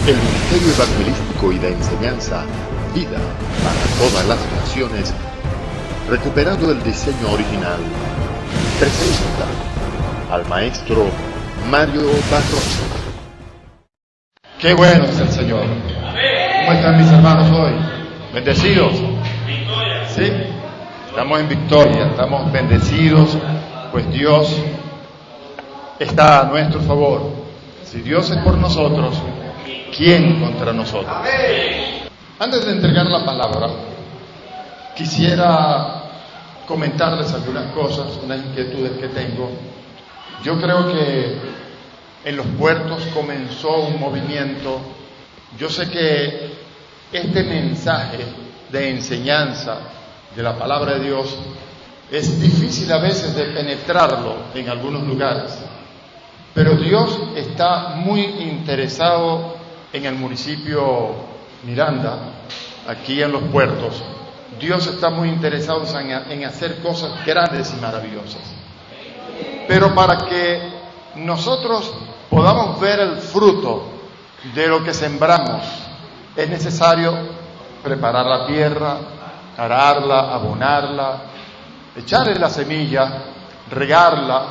El Ministerio Evangelístico y de Enseñanza, Vida para todas las naciones, recuperando el diseño original, presenta al maestro Mario Barroso. Qué bueno es el Señor. ¿Cómo están mis hermanos hoy? ¿Bendecidos? ¿Sí? Estamos en victoria, estamos bendecidos, pues Dios está a nuestro favor. Si Dios es por nosotros, ¿quién contra nosotros? Antes de entregar la palabra, quisiera comentarles algunas cosas, unas inquietudes que tengo. Yo creo que en los puertos comenzó un movimiento. Yo sé que este mensaje de enseñanza de la palabra de Dios es difícil a veces de penetrarlo en algunos lugares, pero Dios está muy interesado en el municipio Miranda, aquí en los puertos. Dios está muy interesado en hacer cosas grandes y maravillosas. Pero para que nosotros podamos ver el fruto de lo que sembramos, es necesario preparar la tierra, ararla, abonarla, echarle la semilla, regarla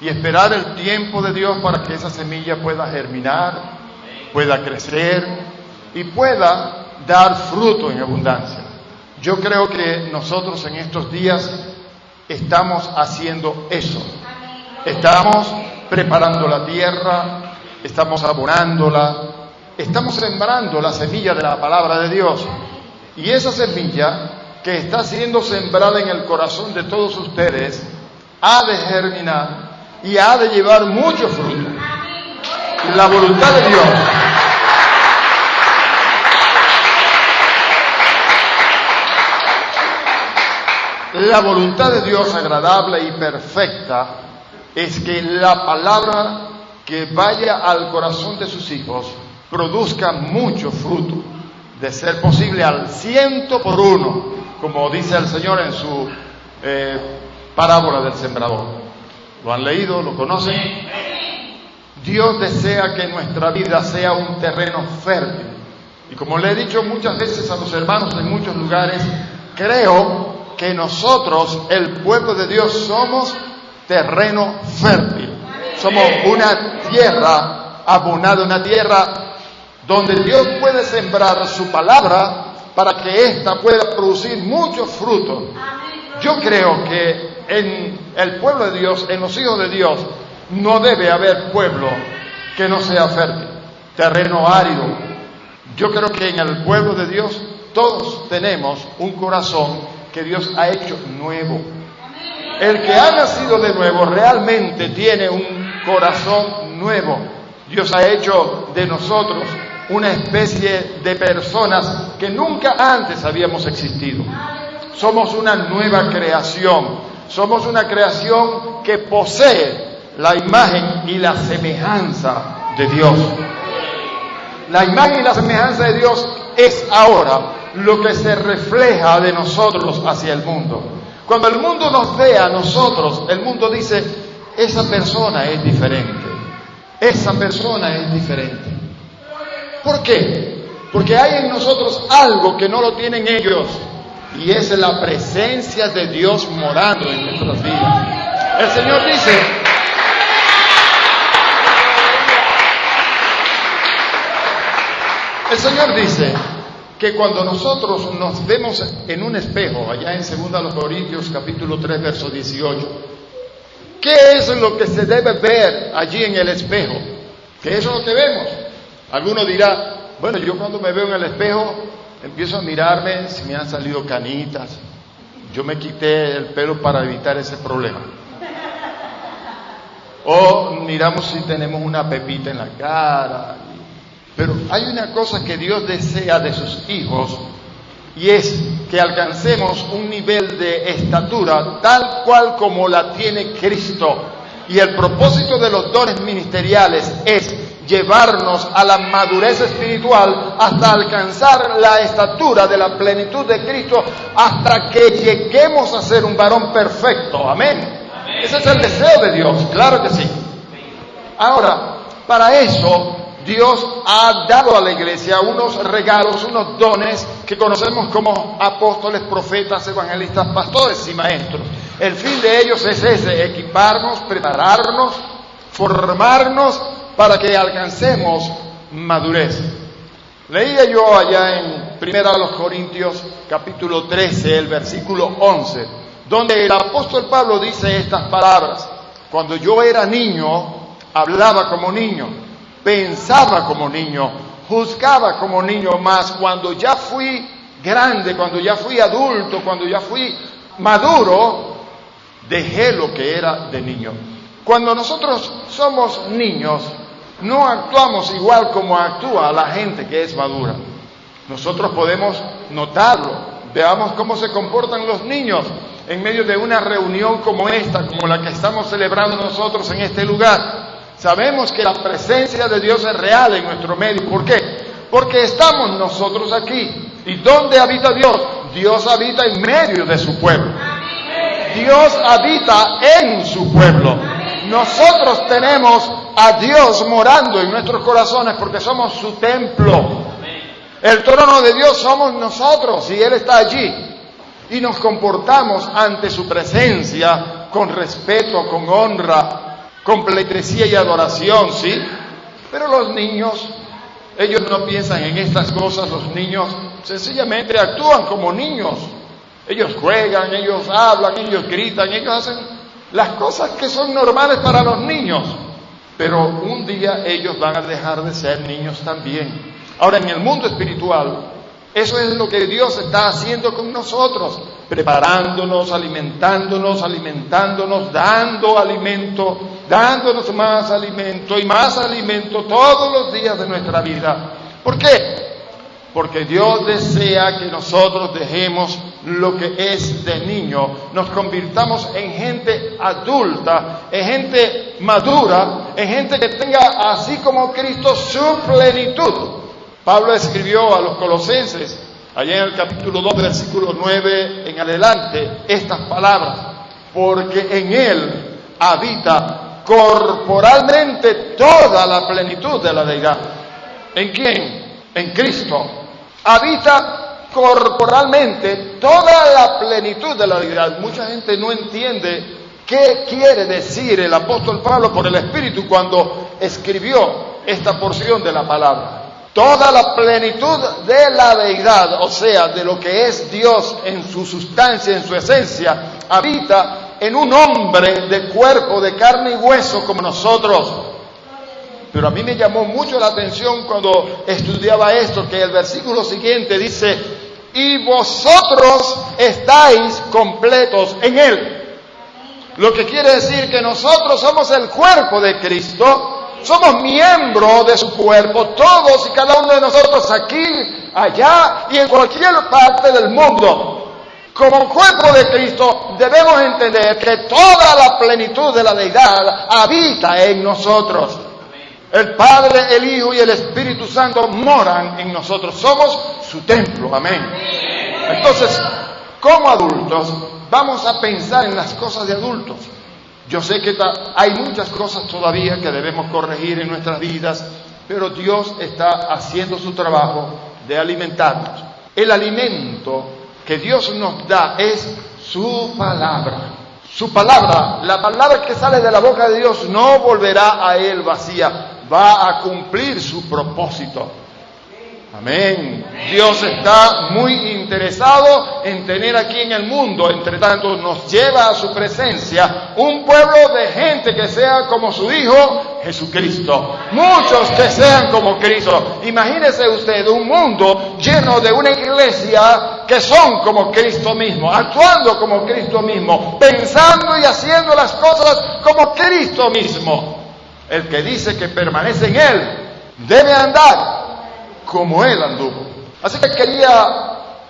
y esperar el tiempo de Dios para que esa semilla pueda germinar, pueda crecer y pueda dar fruto en abundancia. Yo creo que nosotros en estos días estamos haciendo eso. Estamos preparando la tierra, estamos abonándola, estamos sembrando la semilla de la palabra de Dios. Y esa semilla que está siendo sembrada en el corazón de todos ustedes ha de germinar y ha de llevar mucho fruto. La voluntad de Dios. La voluntad de Dios agradable y perfecta es que la palabra que vaya al corazón de sus hijos produzca mucho fruto, de ser posible al 100%, como dice el Señor en su parábola del sembrador. ¿Lo han leído? ¿Lo conocen? Dios desea que nuestra vida sea un terreno fértil. Y como le he dicho muchas veces a los hermanos en muchos lugares, creo que nosotros, el pueblo de Dios, somos terreno fértil. Somos una tierra abonada, una tierra donde Dios puede sembrar su palabra para que ésta pueda producir muchos frutos. Yo creo que en el pueblo de Dios, en los hijos de Dios, no debe haber pueblo que no sea fértil, terreno árido. Yo creo que en el pueblo de Dios todos tenemos un corazón que Dios ha hecho nuevo. El que ha nacido de nuevo realmente tiene un corazón nuevo. Dios ha hecho de nosotros una especie de personas que nunca antes habíamos existido. Somos una nueva creación. Somos una creación que posee la imagen y la semejanza de Dios. La imagen y la semejanza de Dios es ahora lo que se refleja de nosotros hacia el mundo. Cuando el mundo nos ve a nosotros, el mundo dice, esa persona es diferente. Esa persona es diferente. ¿Por qué? Porque hay en nosotros algo que no lo tienen ellos, y es la presencia de Dios morando en nuestras vidas. El Señor dice que cuando nosotros nos vemos en un espejo, allá en 2 Corintios capítulo 3, verso 18, ¿qué es lo que se debe ver allí en el espejo? ¿Qué es lo que vemos? Alguno dirá, bueno, yo cuando me veo en el espejo empiezo a mirarme si me han salido canitas. Yo me quité el pelo para evitar ese problema. O miramos si tenemos una pepita en la cara. Pero hay una cosa que Dios desea de sus hijos, y es que alcancemos un nivel de estatura tal cual como la tiene Cristo. Y el propósito de los dones ministeriales es llevarnos a la madurez espiritual hasta alcanzar la estatura de la plenitud de Cristo, hasta que lleguemos a ser un varón perfecto. Amén. Ese es el deseo de Dios, claro que sí. Ahora, para eso Dios ha dado a la iglesia unos regalos, unos dones que conocemos como apóstoles, profetas, evangelistas, pastores y maestros. El fin de ellos es ese: equiparnos, prepararnos, formarnos para que alcancemos madurez. Leía yo allá en 1 Corintios capítulo 13, el versículo 11, donde el apóstol Pablo dice estas palabras: cuando yo era niño, hablaba como niño, pensaba como niño, juzgaba como niño, mas cuando ya fui grande, cuando ya fui adulto, cuando ya fui maduro, dejé lo que era de niño. Cuando nosotros somos niños, no actuamos igual como actúa la gente que es madura. Nosotros podemos notarlo. Veamos cómo se comportan los niños en medio de una reunión como esta, como la que estamos celebrando nosotros en este lugar. Sabemos que la presencia de Dios es real en nuestro medio. ¿Por qué? Porque estamos nosotros aquí. ¿Y dónde habita Dios? Dios habita en medio de su pueblo. Dios habita en su pueblo. Nosotros tenemos a Dios morando en nuestros corazones porque somos su templo. El trono de Dios somos nosotros y Él está allí. Y nos comportamos ante su presencia con respeto, con honra, con pleitesía y adoración, ¿sí? Pero los niños, ellos no piensan en estas cosas. Los niños sencillamente actúan como niños. Ellos juegan, ellos hablan, ellos gritan, ellos hacen las cosas que son normales para los niños. Pero un día ellos van a dejar de ser niños también. Ahora, en el mundo espiritual, eso es lo que Dios está haciendo con nosotros, preparándonos, alimentándonos, dando alimento, dándonos más alimento y más alimento todos los días de nuestra vida. ¿Por qué? Porque Dios desea que nosotros dejemos lo que es de niño, nos convirtamos en gente adulta, en gente madura, en gente que tenga, así como Cristo, su plenitud. Pablo escribió a los Colosenses, allá en el capítulo 2, versículo 9 en adelante, estas palabras: porque en Él habita corporalmente toda la plenitud de la deidad. ¿En quién? En Cristo. Habita corporalmente toda la plenitud de la deidad. Mucha gente no entiende qué quiere decir el apóstol Pablo por el Espíritu cuando escribió esta porción de la palabra. Toda la plenitud de la deidad, o sea, de lo que es Dios en su sustancia, en su esencia, habita en un hombre de cuerpo, de carne y hueso como nosotros. Pero a mí me llamó mucho la atención cuando estudiaba esto, que el versículo siguiente dice: y vosotros estáis completos en Él. Lo que quiere decir que nosotros somos el cuerpo de Cristo. Somos miembros de su cuerpo, todos y cada uno de nosotros, aquí, allá y en cualquier parte del mundo. Como cuerpo de Cristo debemos entender que toda la plenitud de la deidad habita en nosotros. El Padre, el Hijo y el Espíritu Santo moran en nosotros. Somos su templo. Amén. Entonces, como adultos, vamos a pensar en las cosas de adultos. Yo sé que hay muchas cosas todavía que debemos corregir en nuestras vidas, pero Dios está haciendo su trabajo de alimentarnos. El alimento que Dios nos da es su palabra. Su palabra, la palabra que sale de la boca de Dios, no volverá a Él vacía, va a cumplir su propósito. Amén. Dios está muy interesado en tener aquí en el mundo, entre tanto nos lleva a su presencia, un pueblo de gente que sea como su Hijo Jesucristo. Muchos que sean como Cristo. Imagínese usted un mundo lleno de una iglesia que son como Cristo mismo, actuando como Cristo mismo, pensando y haciendo las cosas como Cristo mismo. El que dice que permanece en Él debe andar como Él anduvo. Así que quería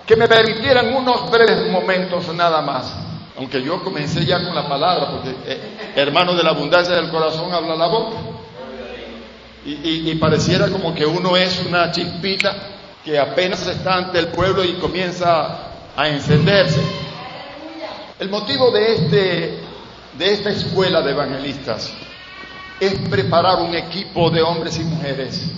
que me permitieran unos breves momentos nada más. Aunque yo comencé ya con la palabra, porque hermano, de la abundancia del corazón habla la boca. Y pareciera como que uno es una chispita que apenas está ante el pueblo y comienza a encenderse. El motivo de esta escuela de evangelistas es preparar un equipo de hombres y mujeres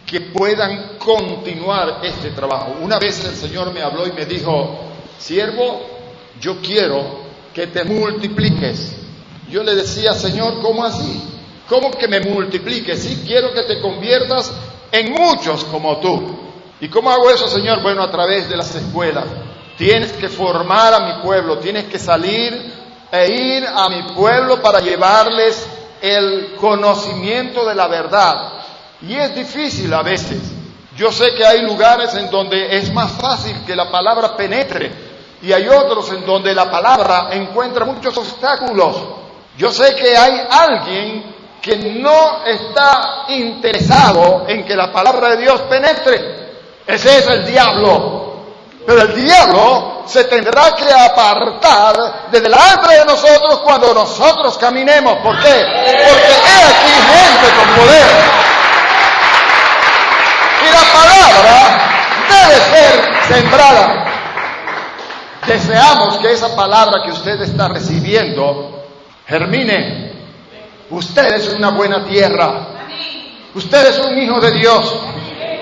que puedan continuar este trabajo. Una vez el Señor me habló y me dijo: siervo, yo quiero que te multipliques. Yo le decía: Señor, ¿cómo así? ¿Cómo que me multipliques? Sí, quiero que te conviertas en muchos como tú. ¿Y cómo hago eso, Señor? Bueno, a través de las escuelas. Tienes que formar a mi pueblo, tienes que salir e ir a mi pueblo para llevarles el conocimiento de la verdad. Y es difícil a veces. Yo sé que hay lugares en donde es más fácil que la palabra penetre, y hay otros en donde la palabra encuentra muchos obstáculos. Yo sé que hay alguien que no está interesado en que la palabra de Dios penetre. Ese es el diablo. Pero el diablo se tendrá que apartar de delante de nosotros cuando nosotros caminemos. ¿Por qué? Porque he aquí gente con poder. Y la palabra debe ser sembrada. Deseamos que esa palabra que usted está recibiendo germine. Usted es una buena tierra. Usted es un hijo de Dios.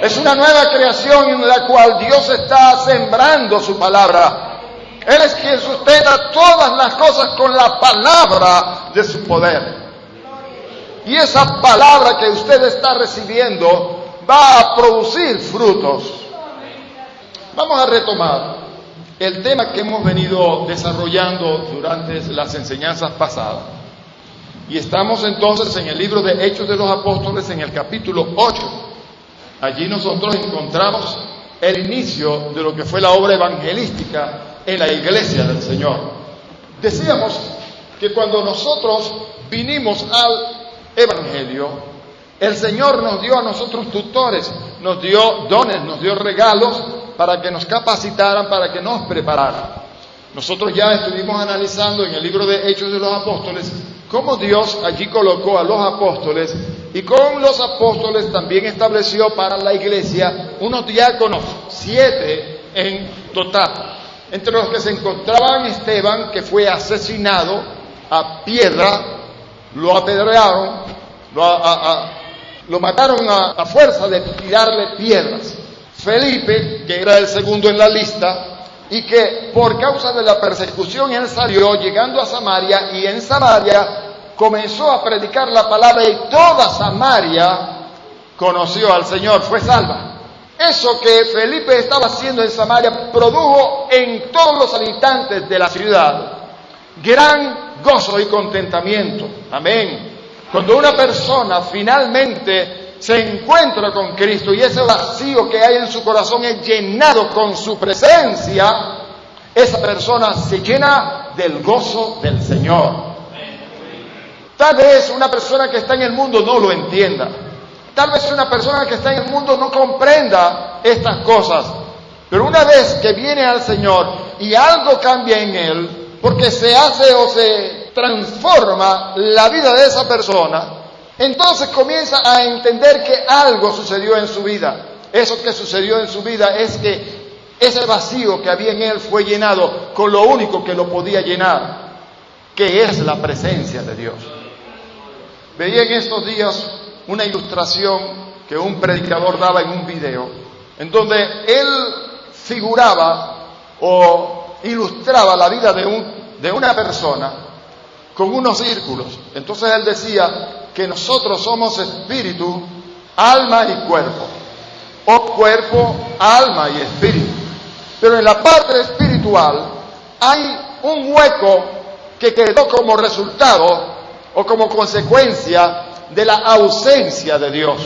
Es una nueva creación en la cual Dios está sembrando su palabra. Él es quien sustenta todas las cosas con la palabra de su poder. Y esa palabra que usted está recibiendo va a producir frutos. Vamos a retomar el tema que hemos venido desarrollando durante las enseñanzas pasadas. Y estamos entonces en el libro de Hechos de los Apóstoles, en el capítulo 8. Allí nosotros encontramos el inicio de lo que fue la obra evangelística en la iglesia del Señor. Decíamos que cuando nosotros vinimos al Evangelio, el Señor nos dio a nosotros tutores, nos dio dones, nos dio regalos para que nos capacitaran, para que nos prepararan. Nosotros ya estuvimos analizando en el libro de Hechos de los Apóstoles cómo Dios allí colocó a los apóstoles, y con los apóstoles también estableció para la iglesia unos diáconos, 7 en total, entre los que se encontraban Esteban, que fue asesinado a piedra, lo apedrearon, lo mataron a fuerza de tirarle piedras. Felipe, que era el segundo en la lista, y que por causa de la persecución él salió llegando a Samaria, y en Samaria comenzó a predicar la palabra, y toda Samaria conoció al Señor, fue salva. Eso que Felipe estaba haciendo en Samaria produjo en todos los habitantes de la ciudad gran gozo y contentamiento. Amén. Cuando una persona finalmente se encuentra con Cristo y ese vacío que hay en su corazón es llenado con su presencia, esa persona se llena del gozo del Señor. Tal vez una persona que está en el mundo no lo entienda. Tal vez una persona que está en el mundo no comprenda estas cosas. Pero una vez que viene al Señor y algo cambia en él, porque se hace o se transforma la vida de esa persona, entonces comienza a entender que algo sucedió en su vida. Eso que sucedió en su vida es que ese vacío que había en él fue llenado con lo único que lo podía llenar, que es la presencia de Dios. Veía en estos días una ilustración que un predicador daba en un video, en donde él figuraba o ilustraba la vida de una persona con unos círculos. Entonces él decía que nosotros somos espíritu, alma y cuerpo, o cuerpo, alma y espíritu. Pero en la parte espiritual hay un hueco que quedó como resultado o como consecuencia de la ausencia de Dios.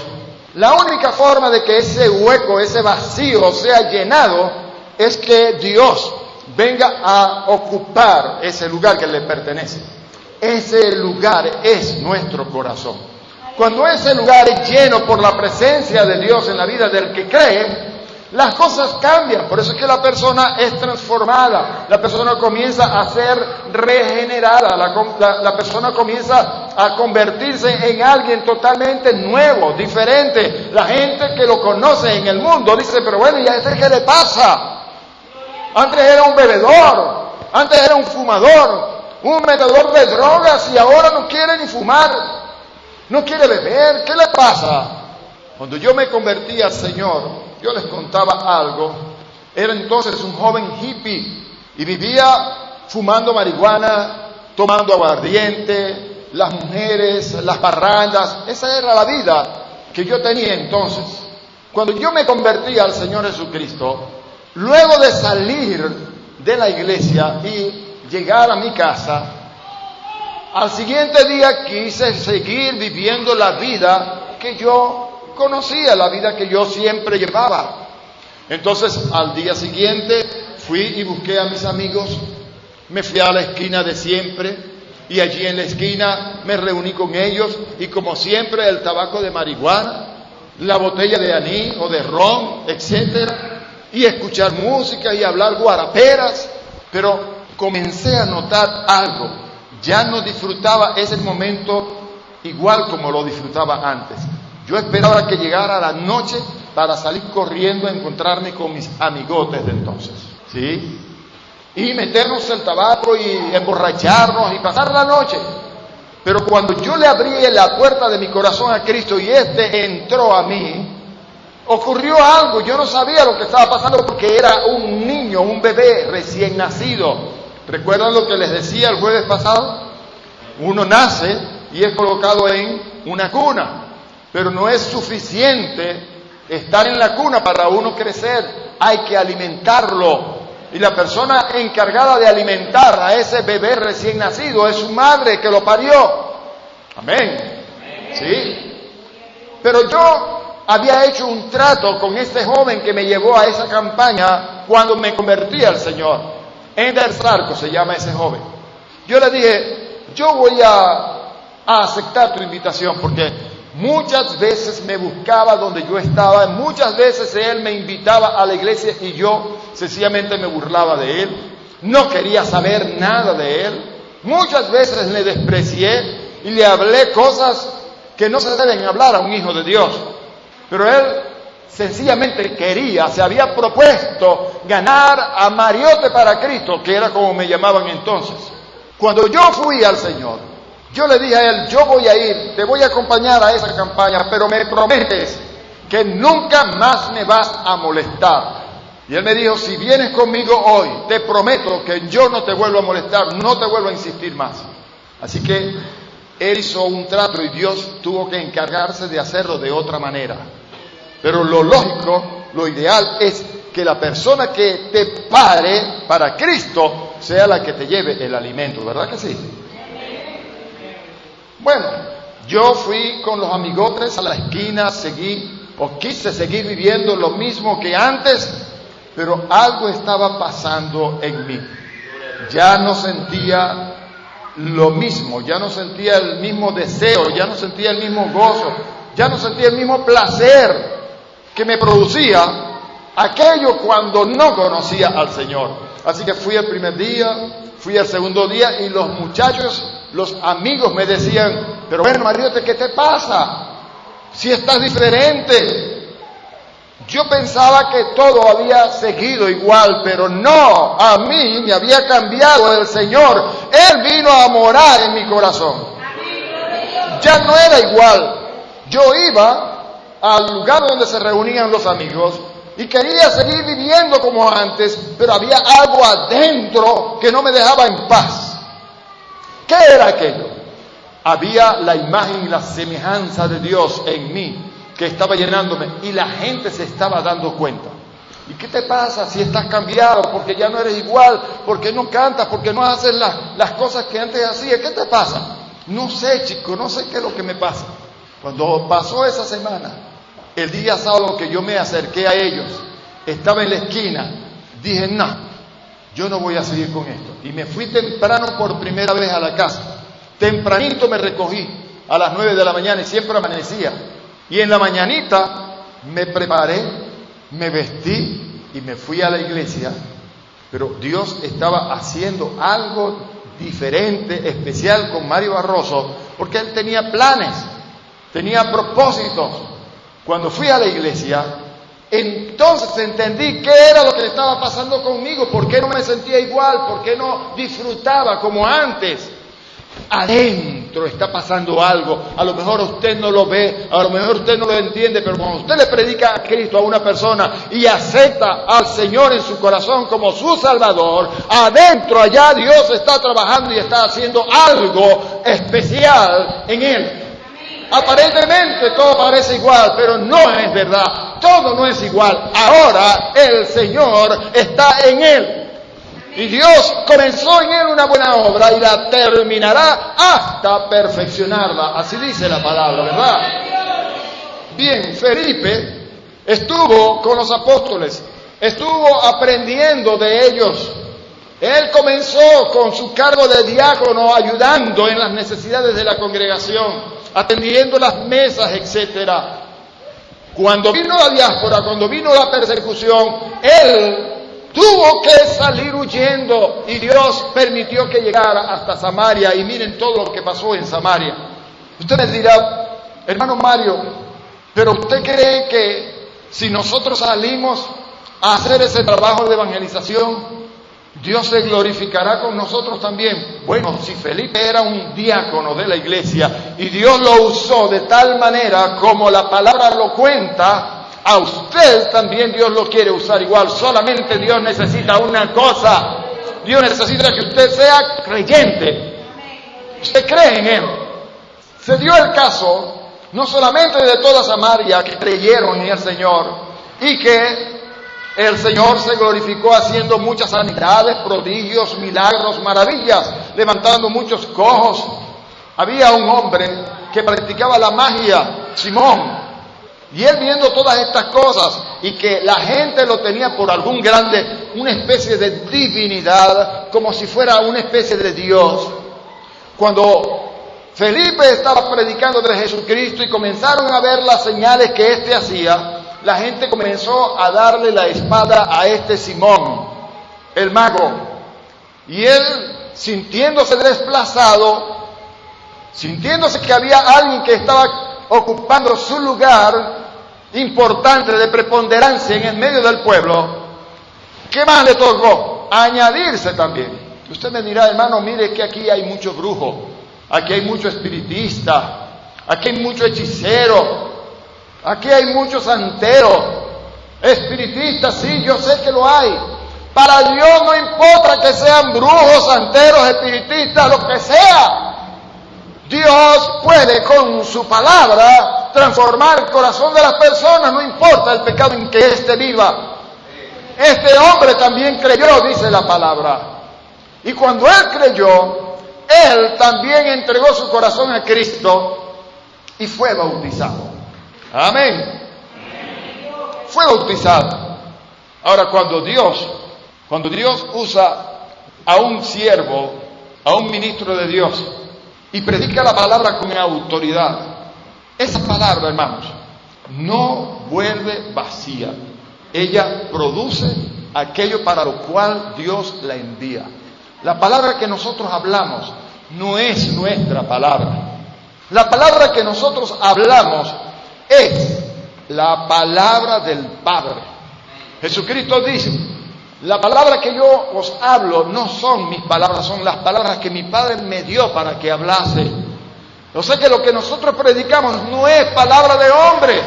La única forma de que ese hueco, ese vacío sea llenado es que Dios venga a ocupar ese lugar que le pertenece. Ese lugar es nuestro corazón. Cuando ese lugar es lleno por la presencia de Dios en la vida del que cree, las cosas cambian. Por eso es que la persona es transformada, la persona comienza a ser regenerada, la persona comienza a convertirse en alguien totalmente nuevo, diferente. La gente que lo conoce en el mundo dice: pero bueno, ¿y a este qué le pasa? Antes era un bebedor, antes era un fumador, un metedor de drogas, y ahora no quiere ni fumar, no quiere beber. ¿Qué le pasa? Cuando yo me convertí al Señor, yo les contaba algo. Era entonces un joven hippie y vivía fumando marihuana, tomando aguardiente, las mujeres, las parrandas. Esa era la vida que yo tenía entonces. Cuando yo me convertí al Señor Jesucristo, luego de salir de la iglesia y llegar a mi casa, al siguiente día quise seguir viviendo la vida que yo conocía, la vida que yo siempre llevaba. Entonces, al día siguiente fui y busqué a mis amigos, me fui a la esquina de siempre y allí en la esquina me reuní con ellos y como siempre el tabaco de marihuana, la botella de anís o de ron, etcétera, y escuchar música y hablar guaraperas, pero comencé a notar algo. Ya no disfrutaba ese momento igual como lo disfrutaba antes. Yo esperaba que llegara la noche para salir corriendo a encontrarme con mis amigotes de entonces, ¿sí? Y meternos el tabaco y emborracharnos y pasar la noche. Pero cuando yo le abrí la puerta de mi corazón a Cristo y Este entró a mí, ocurrió algo. Yo no sabía lo que estaba pasando porque era un niño, un bebé recién nacido. ¿Recuerdan lo que les decía el jueves pasado? Uno nace y es colocado en una cuna, pero no es suficiente estar en la cuna para uno crecer. Hay que alimentarlo. Y la persona encargada de alimentar a ese bebé recién nacido es su madre que lo parió. Amén. Sí. Pero yo había hecho un trato con este joven que me llevó a esa campaña cuando me convertí al Señor. Ender Sarko se llama ese joven. Yo le dije, yo voy a aceptar tu invitación porque muchas veces me buscaba donde yo estaba, muchas veces él me invitaba a la iglesia y yo sencillamente me burlaba de él, no quería saber nada de él, muchas veces le desprecié y le hablé cosas que no se deben hablar a un hijo de Dios, pero él sencillamente quería, se había propuesto ganar a Mariote para Cristo, que era como me llamaban entonces. Cuando yo fui al Señor, yo le dije a él, yo voy a ir, te voy a acompañar a esa campaña, pero me prometes que nunca más me vas a molestar. Y él me dijo, si vienes conmigo hoy, te prometo que yo no te vuelvo a molestar, no te vuelvo a insistir más. Así que él hizo un trato y Dios tuvo que encargarse de hacerlo de otra manera. Pero lo lógico, lo ideal es que la persona que te pare para Cristo sea la que te lleve el alimento, ¿verdad que sí? Bueno, yo fui con los amigotes a la esquina, quise seguir viviendo lo mismo que antes, pero algo estaba pasando en mí. Ya no sentía lo mismo, ya no sentía el mismo deseo, ya no sentía el mismo gozo, ya no sentía el mismo placer que me producía aquello cuando no conocía al Señor. Así que fui el primer día, fui el segundo día y los muchachos, los amigos me decían, pero bueno, Mariote, ¿qué te pasa? Si estás diferente. Yo pensaba que todo había seguido igual, pero no, a mí me había cambiado el Señor. Él vino a morar en mi corazón. Ya no era igual. Yo iba al lugar donde se reunían los amigos y quería seguir viviendo como antes, pero había algo adentro que no me dejaba en paz. ¿Qué era aquello? Había la imagen y la semejanza de Dios en mí que estaba llenándome y la gente se estaba dando cuenta. ¿Y qué te pasa si estás cambiado? Porque ya no eres igual, porque no cantas, porque no haces las cosas que antes hacías. ¿Qué te pasa? No sé, chico, no sé qué es lo que me pasa. Cuando pasó esa semana, el día sábado que yo me acerqué a ellos, estaba en la esquina, dije, no, yo no voy a seguir con esto. Y me fui temprano por primera vez a la casa. Tempranito me recogí a las 9 de la mañana y siempre amanecía. Y en la mañanita me preparé, me vestí y me fui a la iglesia. Pero Dios estaba haciendo algo diferente, especial con Mario Barroso, porque él tenía planes, tenía propósitos. Cuando fui a la iglesia, entonces entendí qué era lo que estaba pasando conmigo, por qué no me sentía igual, por qué no disfrutaba como antes. Adentro dentro está pasando algo. A lo mejor usted no lo ve, a lo mejor usted no lo entiende, pero cuando usted le predica a Cristo a una persona y acepta al Señor en su corazón como su Salvador, adentro allá Dios está trabajando y está haciendo algo especial en él. Aparentemente todo parece igual, pero no es verdad. Todo no es igual. Ahora el Señor está en él. Y Dios comenzó en él una buena obra y la terminará hasta perfeccionarla. Así dice la palabra, ¿verdad? Bien, Felipe estuvo con los apóstoles, estuvo aprendiendo de ellos. Él comenzó con su cargo de diácono, ayudando en las necesidades de la congregación, atendiendo las mesas, etcétera. Cuando vino la diáspora, cuando vino la persecución, él tuvo que salir huyendo y Dios permitió que llegara hasta Samaria. Y miren todo lo que pasó en Samaria. Usted me dirá, hermano Mario, pero ¿usted cree que si nosotros salimos a hacer ese trabajo de evangelización, Dios se glorificará con nosotros también? Bueno, si Felipe era un diácono de la iglesia y Dios lo usó de tal manera como la palabra lo cuenta, a usted también Dios lo quiere usar igual. Solamente Dios necesita una cosa. Dios necesita que usted sea creyente. Usted cree en Él. Se dio el caso no solamente de toda Samaria que creyeron en el Señor y que el Señor se glorificó haciendo muchas sanidades, prodigios, milagros, maravillas, levantando muchos cojos. Había un hombre que practicaba la magia, Simón. Y él viendo todas estas cosas y que la gente lo tenía por algún grande, una especie de divinidad, como si fuera una especie de Dios. Cuando Felipe estaba predicando de Jesucristo y comenzaron a ver las señales que éste hacía, la gente comenzó a darle la espada a este Simón, el mago. Y él, sintiéndose desplazado, sintiéndose que había alguien que estaba ocupando su lugar importante de preponderancia en el medio del pueblo, ¿qué más le tocó? Añadirse también. Usted me dirá, hermano, mire que aquí hay mucho brujo, aquí hay mucho espiritista, aquí hay mucho hechicero, aquí hay mucho santero, espiritista, sí, yo sé que lo hay. Para Dios no importa que sean brujos, santeros, espiritistas, lo que sea. Dios puede con su palabra transformar el corazón de las personas, no importa el pecado en que éste viva. Este hombre también creyó, dice la palabra. Y cuando él creyó, él también entregó su corazón a Cristo y fue bautizado. Amén. Fue bautizado. Ahora, cuando Dios usa a un siervo, a un ministro de Dios, y predica la palabra con autoridad, esa palabra, hermanos, no vuelve vacía. Ella produce aquello para lo cual Dios la envía. La palabra que nosotros hablamos no es nuestra palabra. La palabra que nosotros hablamos es la palabra del Padre. Jesucristo dice, la palabra que yo os hablo no son mis palabras, son las palabras que mi Padre me dio para que hablase. O sea que lo que nosotros predicamos no es palabra de hombre,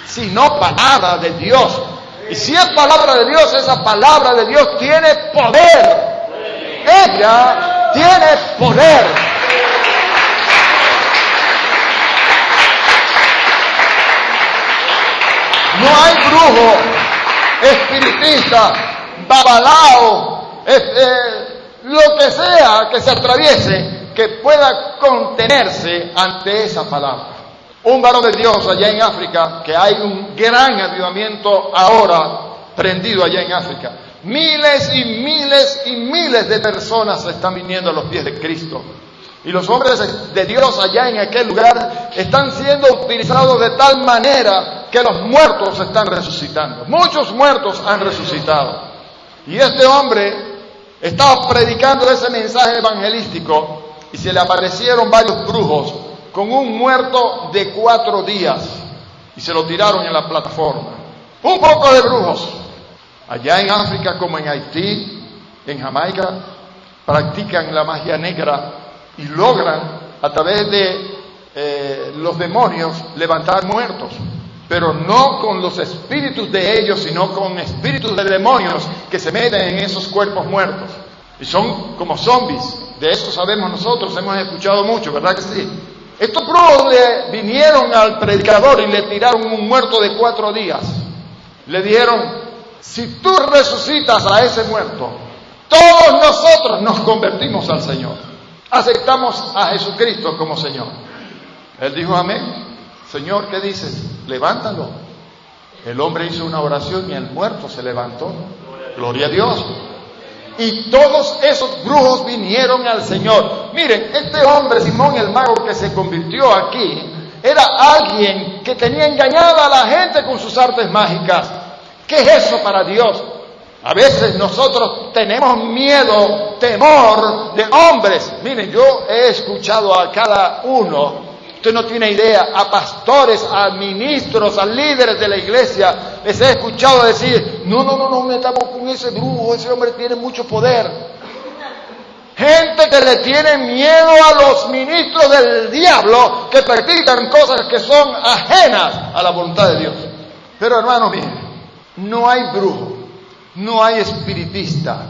sino palabra de Dios. Y si es palabra de Dios, esa palabra de Dios tiene poder. Ella tiene poder. No hay brujo, espiritista, babalao, lo que sea que se atraviese, que pueda contenerse ante esa palabra. Un varón de Dios allá en África, que hay un gran avivamiento ahora prendido allá en África. Miles y miles y miles de personas están viniendo a los pies de Cristo. Y los hombres de Dios allá en aquel lugar están siendo utilizados de tal manera que los muertos están resucitando. Muchos muertos han resucitado. Y este hombre estaba predicando ese mensaje evangelístico y se le aparecieron varios brujos con un muerto de 4 días y se lo tiraron en la plataforma. Un poco de brujos. Allá en África, como en Haití, en Jamaica, practican la magia negra y logran a través de los demonios levantar muertos, pero no con los espíritus de ellos, sino con espíritus de demonios que se meten en esos cuerpos muertos. Y son como zombies. De eso sabemos nosotros, hemos escuchado mucho, ¿verdad que sí? Estos brujos le vinieron al predicador y le tiraron un muerto de 4 días. Le dijeron: si tú resucitas a ese muerto, todos nosotros nos convertimos al Señor. Aceptamos a Jesucristo como Señor. Él dijo: amén. Señor, ¿qué dices? Levántalo. El hombre hizo una oración y el muerto se levantó. Gloria a Dios. Y todos esos brujos vinieron al Señor. Miren, este hombre, Simón el mago, que se convirtió aquí, era alguien que tenía engañada a la gente con sus artes mágicas. ¿Qué es eso para Dios? A veces nosotros tenemos miedo, temor de hombres. Miren, yo he escuchado a cada uno, usted no tiene idea, a pastores, a ministros, a líderes de la iglesia, les he escuchado decir: no metamos con ese brujo, ese hombre tiene mucho poder. Gente que le tiene miedo a los ministros del diablo, que practican cosas que son ajenas a la voluntad de Dios. Pero hermanos míos, no hay brujo, no hay espiritista,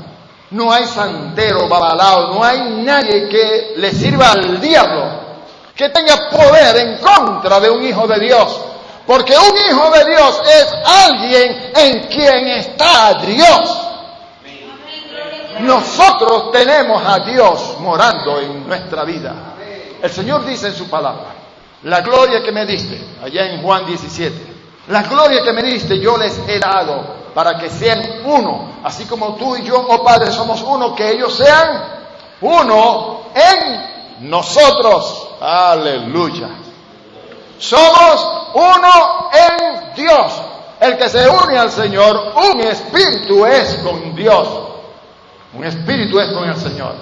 no hay santero, babalao, no hay nadie que le sirva al diablo, que tenga poder en contra de un hijo de Dios. Porque un hijo de Dios es alguien en quien está Dios. Nosotros tenemos a Dios morando en nuestra vida. El Señor dice en su palabra: la gloria que me diste, allá en Juan 17, la gloria que me diste yo les he dado, para que sean uno, así como tú y yo, oh Padre, somos uno, que ellos sean uno en nosotros. Aleluya. Somos uno en Dios. El que se une al Señor, un espíritu es con Dios. Un espíritu es con el Señor.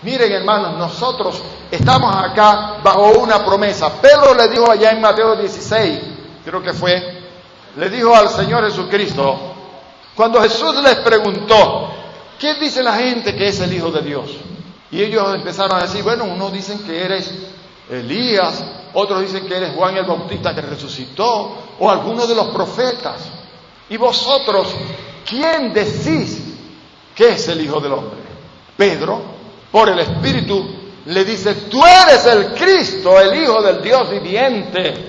Miren, hermanos, nosotros estamos acá bajo una promesa. Pedro le dijo allá en Mateo 16, creo que fue, le dijo al Señor Jesucristo, cuando Jesús les preguntó: ¿quién dice la gente que es el Hijo de Dios? Y ellos empezaron a decir: bueno, unos dicen que eres Elías, otros dicen que eres Juan el Bautista que resucitó, o alguno de los profetas. ¿Y vosotros quién decís que es el Hijo del Hombre? Pedro, por el Espíritu, le dice: tú eres el Cristo, el Hijo del Dios viviente.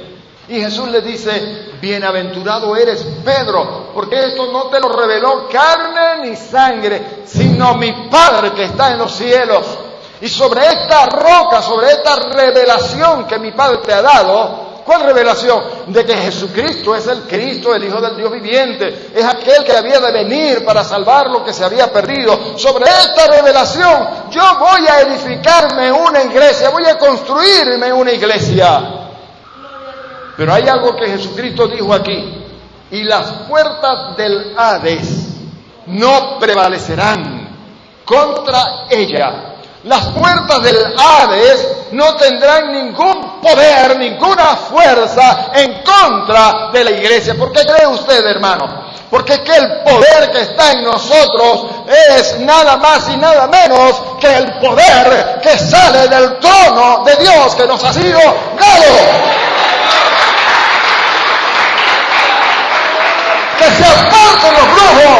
Y Jesús le dice: bienaventurado eres, Pedro, porque esto no te lo reveló carne ni sangre, sino mi Padre que está en los cielos. Y sobre esta roca, sobre esta revelación que mi Padre te ha dado, ¿cuál revelación? De que Jesucristo es el Cristo, el Hijo del Dios viviente, es aquel que había de venir para salvar lo que se había perdido. Sobre esta revelación yo voy a edificarme una iglesia, voy a construirme una iglesia. Pero hay algo que Jesucristo dijo aquí: y las puertas del Hades no prevalecerán contra ella. Las puertas del Hades no tendrán ningún poder, ninguna fuerza en contra de la iglesia. ¿Por qué cree usted, hermano? Porque es que el poder que está en nosotros es nada más y nada menos que el poder que sale del trono de Dios que nos ha sido dado. Que se aparten los brujos,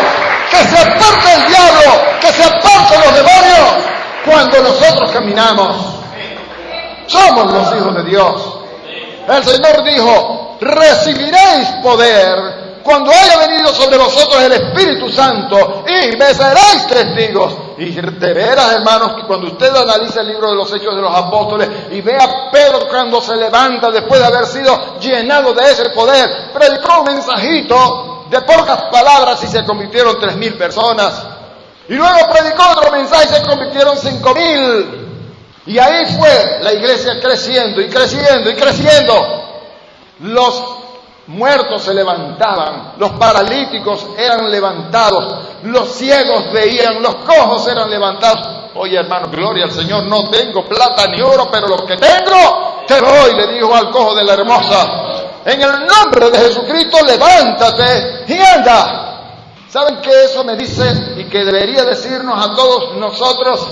que se aparte el diablo, que se aparten los demonios. Cuando nosotros caminamos, somos los hijos de Dios. El Señor dijo: recibiréis poder cuando haya venido sobre vosotros el Espíritu Santo y me seréis testigos. Y de veras, hermanos, que cuando usted analiza el libro de los Hechos de los Apóstoles y ve a Pedro cuando se levanta después de haber sido llenado de ese poder, predicó un mensajito de pocas palabras y se convirtieron 3,000 personas. Y luego predicó otro mensaje y se convirtieron 5,000. Y ahí fue la iglesia creciendo y creciendo y creciendo. Los muertos se levantaban, los paralíticos eran levantados, los ciegos veían, los cojos eran levantados. Oye, hermano, gloria al Señor, no tengo plata ni oro, pero lo que tengo te doy, le dijo al cojo de la Hermosa. En el nombre de Jesucristo, levántate y anda. ¿Saben qué eso me dice y que debería decirnos a todos nosotros?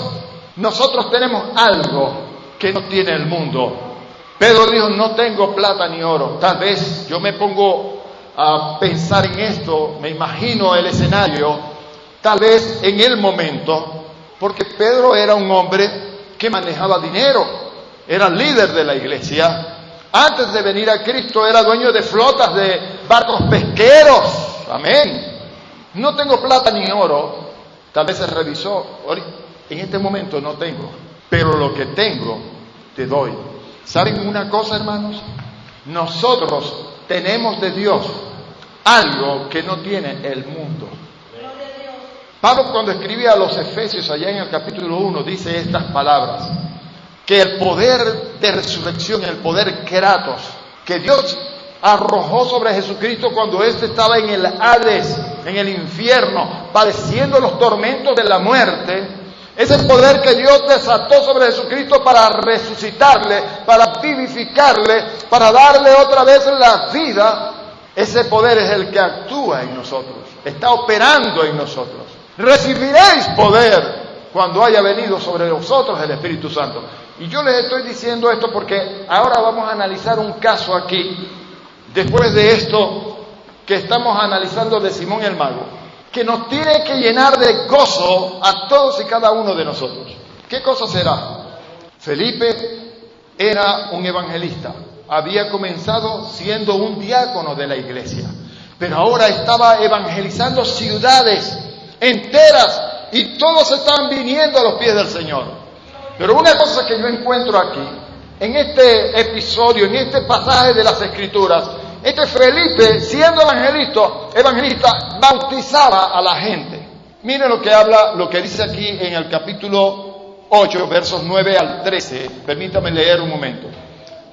Nosotros tenemos algo que no tiene el mundo. Pedro dijo, no tengo plata ni oro. Tal vez yo me pongo a pensar en esto, me imagino el escenario, tal vez en el momento, porque Pedro era un hombre que manejaba dinero, era líder de la iglesia. Antes de venir a Cristo era dueño de flotas de barcos pesqueros. Amén. No tengo plata ni oro. Tal vez se revisó. En este momento no tengo, pero lo que tengo te doy. ¿Saben una cosa, hermanos? Nosotros tenemos de Dios algo que no tiene el mundo. Pablo, cuando escribía a los Efesios allá en el capítulo 1, dice estas palabras: que el poder de resurrección, el poder Kratos, que Dios arrojó sobre Jesucristo cuando éste estaba en el Hades, en el infierno, padeciendo los tormentos de la muerte, ese poder que Dios desató sobre Jesucristo para resucitarle, para vivificarle, para darle otra vez la vida, ese poder es el que actúa en nosotros, está operando en nosotros. Recibiréis poder cuando haya venido sobre vosotros el Espíritu Santo. Y yo les estoy diciendo esto porque ahora vamos a analizar un caso aquí, después de esto que estamos analizando de Simón el Mago, que nos tiene que llenar de gozo a todos y cada uno de nosotros. ¿Qué cosa será? Felipe era un evangelista, había comenzado siendo un diácono de la iglesia, pero ahora estaba evangelizando ciudades enteras y todos estaban viniendo a los pies del Señor. Pero una cosa que yo encuentro aquí, en este episodio, en este pasaje de las Escrituras, Felipe, siendo evangelista, bautizaba a la gente. Miren lo que habla, lo que dice aquí en el capítulo 8, versos 9 al 13. Permítame leer un momento.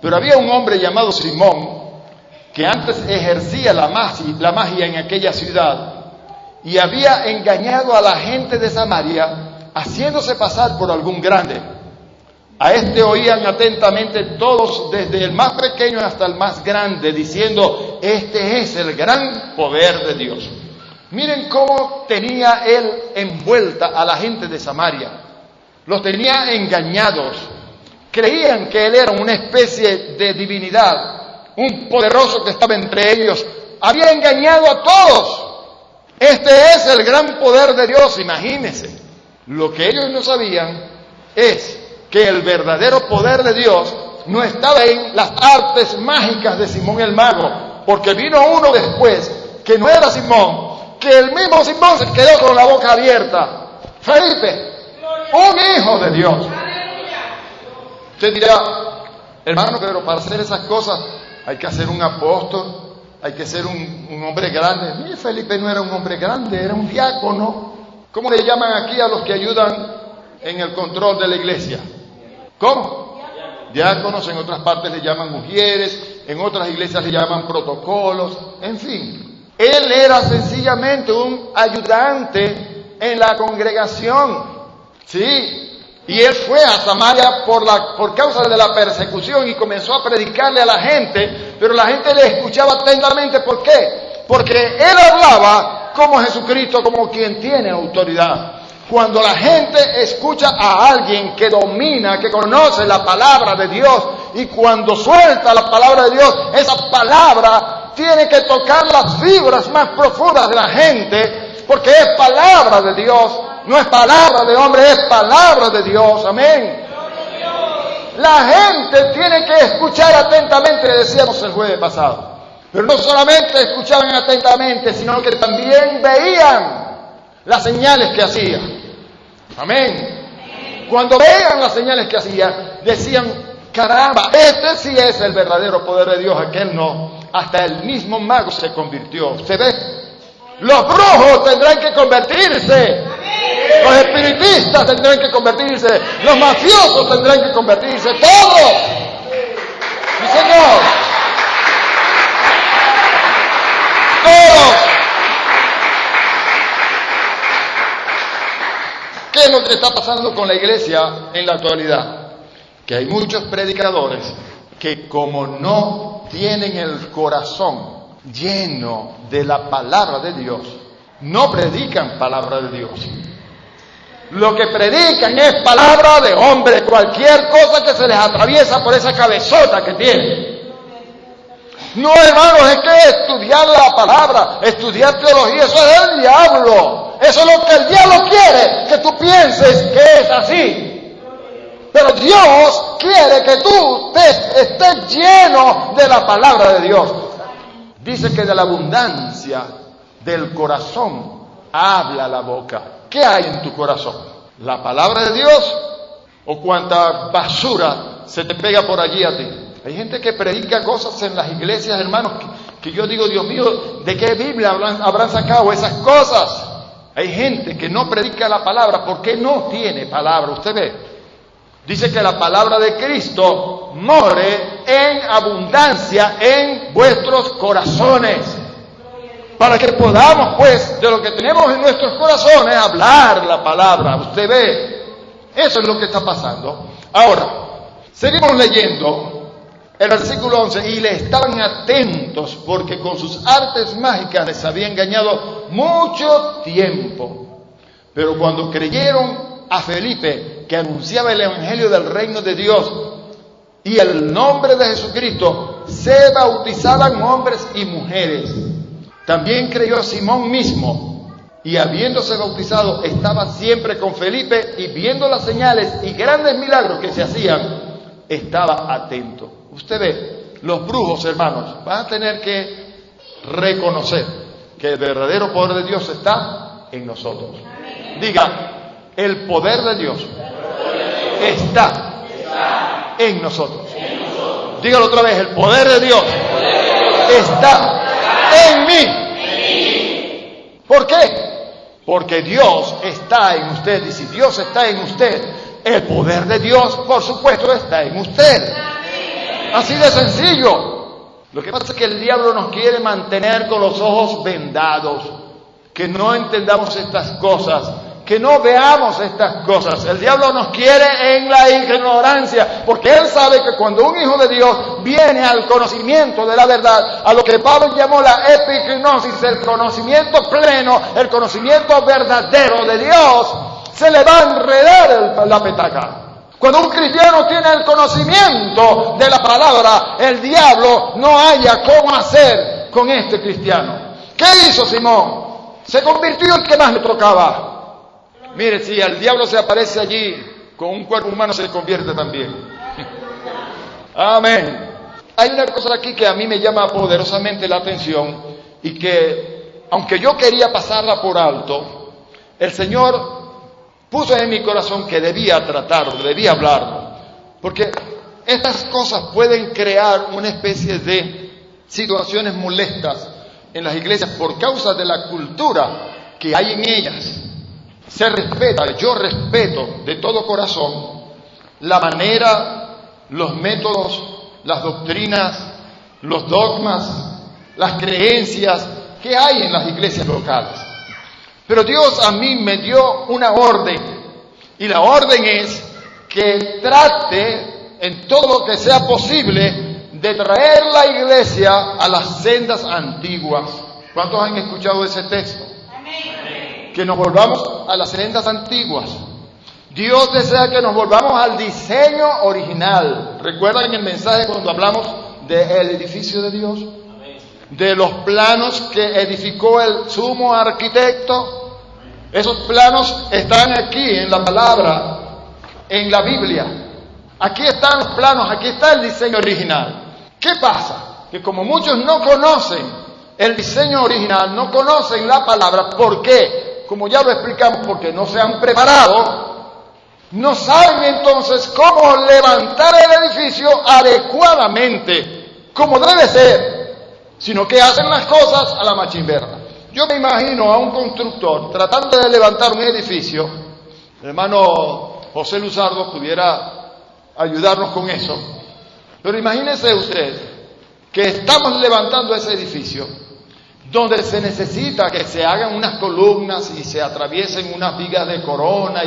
Pero había un hombre llamado Simón, que antes ejercía la magia en aquella ciudad, y había engañado a la gente de Samaria, haciéndose pasar por algún grande. A este oían atentamente todos, desde el más pequeño hasta el más grande, diciendo: este es el gran poder de Dios. Miren cómo tenía él envuelta a la gente de Samaria. Los tenía engañados. Creían que él era una especie de divinidad, un poderoso que estaba entre ellos. Había engañado a todos. Este es el gran poder de Dios, imagínense. Lo que ellos no sabían es que el verdadero poder de Dios no estaba en las artes mágicas de Simón el Mago, porque vino uno después, que no era Simón, que el mismo Simón se quedó con la boca abierta. Felipe, un hijo de Dios. Usted dirá: hermano, pero para hacer esas cosas hay que hacer un apóstol, hay que ser un hombre grande. Mire, Felipe no era un hombre grande, era un diácono. ¿Cómo le llaman aquí a los que ayudan en el control de la iglesia? ¿Cómo? Diáconos, en otras partes le llaman mujeres, en otras iglesias le llaman protocolos, en fin. Él era sencillamente un ayudante en la congregación, ¿sí? Y él fue a Samaria por causa de la persecución y comenzó a predicarle a la gente, pero la gente le escuchaba atentamente. ¿Por qué? Porque él hablaba como Jesucristo, como quien tiene autoridad. Cuando la gente escucha a alguien que domina, que conoce la palabra de Dios, y cuando suelta la palabra de Dios, esa palabra tiene que tocar las fibras más profundas de la gente, porque es palabra de Dios, no es palabra de hombre, es palabra de Dios. Amén. La gente tiene que escuchar atentamente, decíamos el jueves pasado. Pero no solamente escuchaban atentamente, sino que también veían las señales que hacía. Amén. Cuando veían las señales que hacía, decían: caramba, este sí es el verdadero poder de Dios, aquel no. Hasta el mismo mago se convirtió. ¿Usted ve? Los brujos tendrán que convertirse. Los espiritistas tendrán que convertirse. Los mafiosos tendrán que convertirse. Todos. ¡Sí, Señor! Todos. ¿Qué es lo que está pasando con la iglesia en la actualidad? Que hay muchos predicadores que, como no tienen el corazón lleno de la palabra de Dios, no predican palabra de Dios. Lo que predican es palabra de hombre, cualquier cosa que se les atraviesa por esa cabezota que tienen. No, hermanos, es que estudiar la palabra, estudiar teología, eso es del diablo. Eso es lo que el diablo quiere, que tú pienses que es así. Pero Dios quiere que tú estés lleno de la palabra de Dios. Dice que de la abundancia del corazón habla la boca. ¿Qué hay en tu corazón? ¿La palabra de Dios o cuánta basura se te pega por allí a ti? Hay gente que predica cosas en las iglesias, hermanos, que yo digo, Dios mío, ¿de qué Biblia habrán sacado esas cosas? Hay gente que no predica la palabra porque no tiene palabra. Usted ve, dice que la palabra de Cristo more en abundancia en vuestros corazones. Para que podamos, pues, de lo que tenemos en nuestros corazones, hablar la palabra. Usted ve, eso es lo que está pasando. Ahora, seguimos leyendo el versículo 11. Y le estaban atentos porque con sus artes mágicas les había engañado mucho tiempo. Pero cuando creyeron a Felipe, que anunciaba el evangelio del reino de Dios y el nombre de Jesucristo, se bautizaban hombres y mujeres. También creyó Simón mismo, y habiéndose bautizado estaba siempre con Felipe, y viendo las señales y grandes milagros que se hacían, estaba atento. Usted ve, los brujos, hermanos, van a tener que reconocer que el verdadero poder de Dios está en nosotros. Diga, el poder de Dios está en nosotros. Dígalo otra vez, el poder de Dios está en mí. ¿Por qué? Porque Dios está en usted, y si Dios está en usted, el poder de Dios, por supuesto, está en usted. Así de sencillo. Lo que pasa es que el diablo nos quiere mantener con los ojos vendados, que no entendamos estas cosas, que no veamos estas cosas. El diablo nos quiere en la ignorancia, porque él sabe que cuando un hijo de Dios viene al conocimiento de la verdad, a lo que Pablo llamó la epignosis, el conocimiento pleno, el conocimiento verdadero de Dios, se le va a enredar la petaca. Cuando un cristiano tiene el conocimiento de la palabra, el diablo no haya cómo hacer con este cristiano. ¿Qué hizo Simón? Se convirtió en que más le tocaba. Mire, si el diablo se aparece allí con un cuerpo humano, se convierte también. Amén. Hay una cosa aquí que a mí me llama poderosamente la atención y que, aunque yo quería pasarla por alto, el Señor puso en mi corazón que debía tratarlo, debía hablarlo. Porque estas cosas pueden crear una especie de situaciones molestas en las iglesias por causa de la cultura que hay en ellas. Se respeta, yo respeto de todo corazón la manera, los métodos, las doctrinas, los dogmas, las creencias que hay en las iglesias locales. Pero Dios a mí me dio una orden, y la orden es que trate en todo lo que sea posible de traer la iglesia a las sendas antiguas. ¿Cuántos han escuchado ese texto? Que nos volvamos a las sendas antiguas. Dios desea que nos volvamos al diseño original. ¿Recuerdan el mensaje cuando hablamos del edificio de Dios? De los planos que edificó el sumo arquitecto. Esos planos están aquí en la palabra, en la Biblia. Aquí están los planos, aquí está el diseño original. ¿Qué pasa? Que como muchos no conocen el diseño original, no conocen la palabra, ¿por qué? Como ya lo explicamos, porque no se han preparado, no saben entonces cómo levantar el edificio adecuadamente, como debe ser, sino que hacen las cosas a la machimberra. Yo me imagino a un constructor tratando de levantar un edificio. El hermano José Luzardo pudiera ayudarnos con eso. Pero imagínese usted que estamos levantando ese edificio donde se necesita que se hagan unas columnas y se atraviesen unas vigas de corona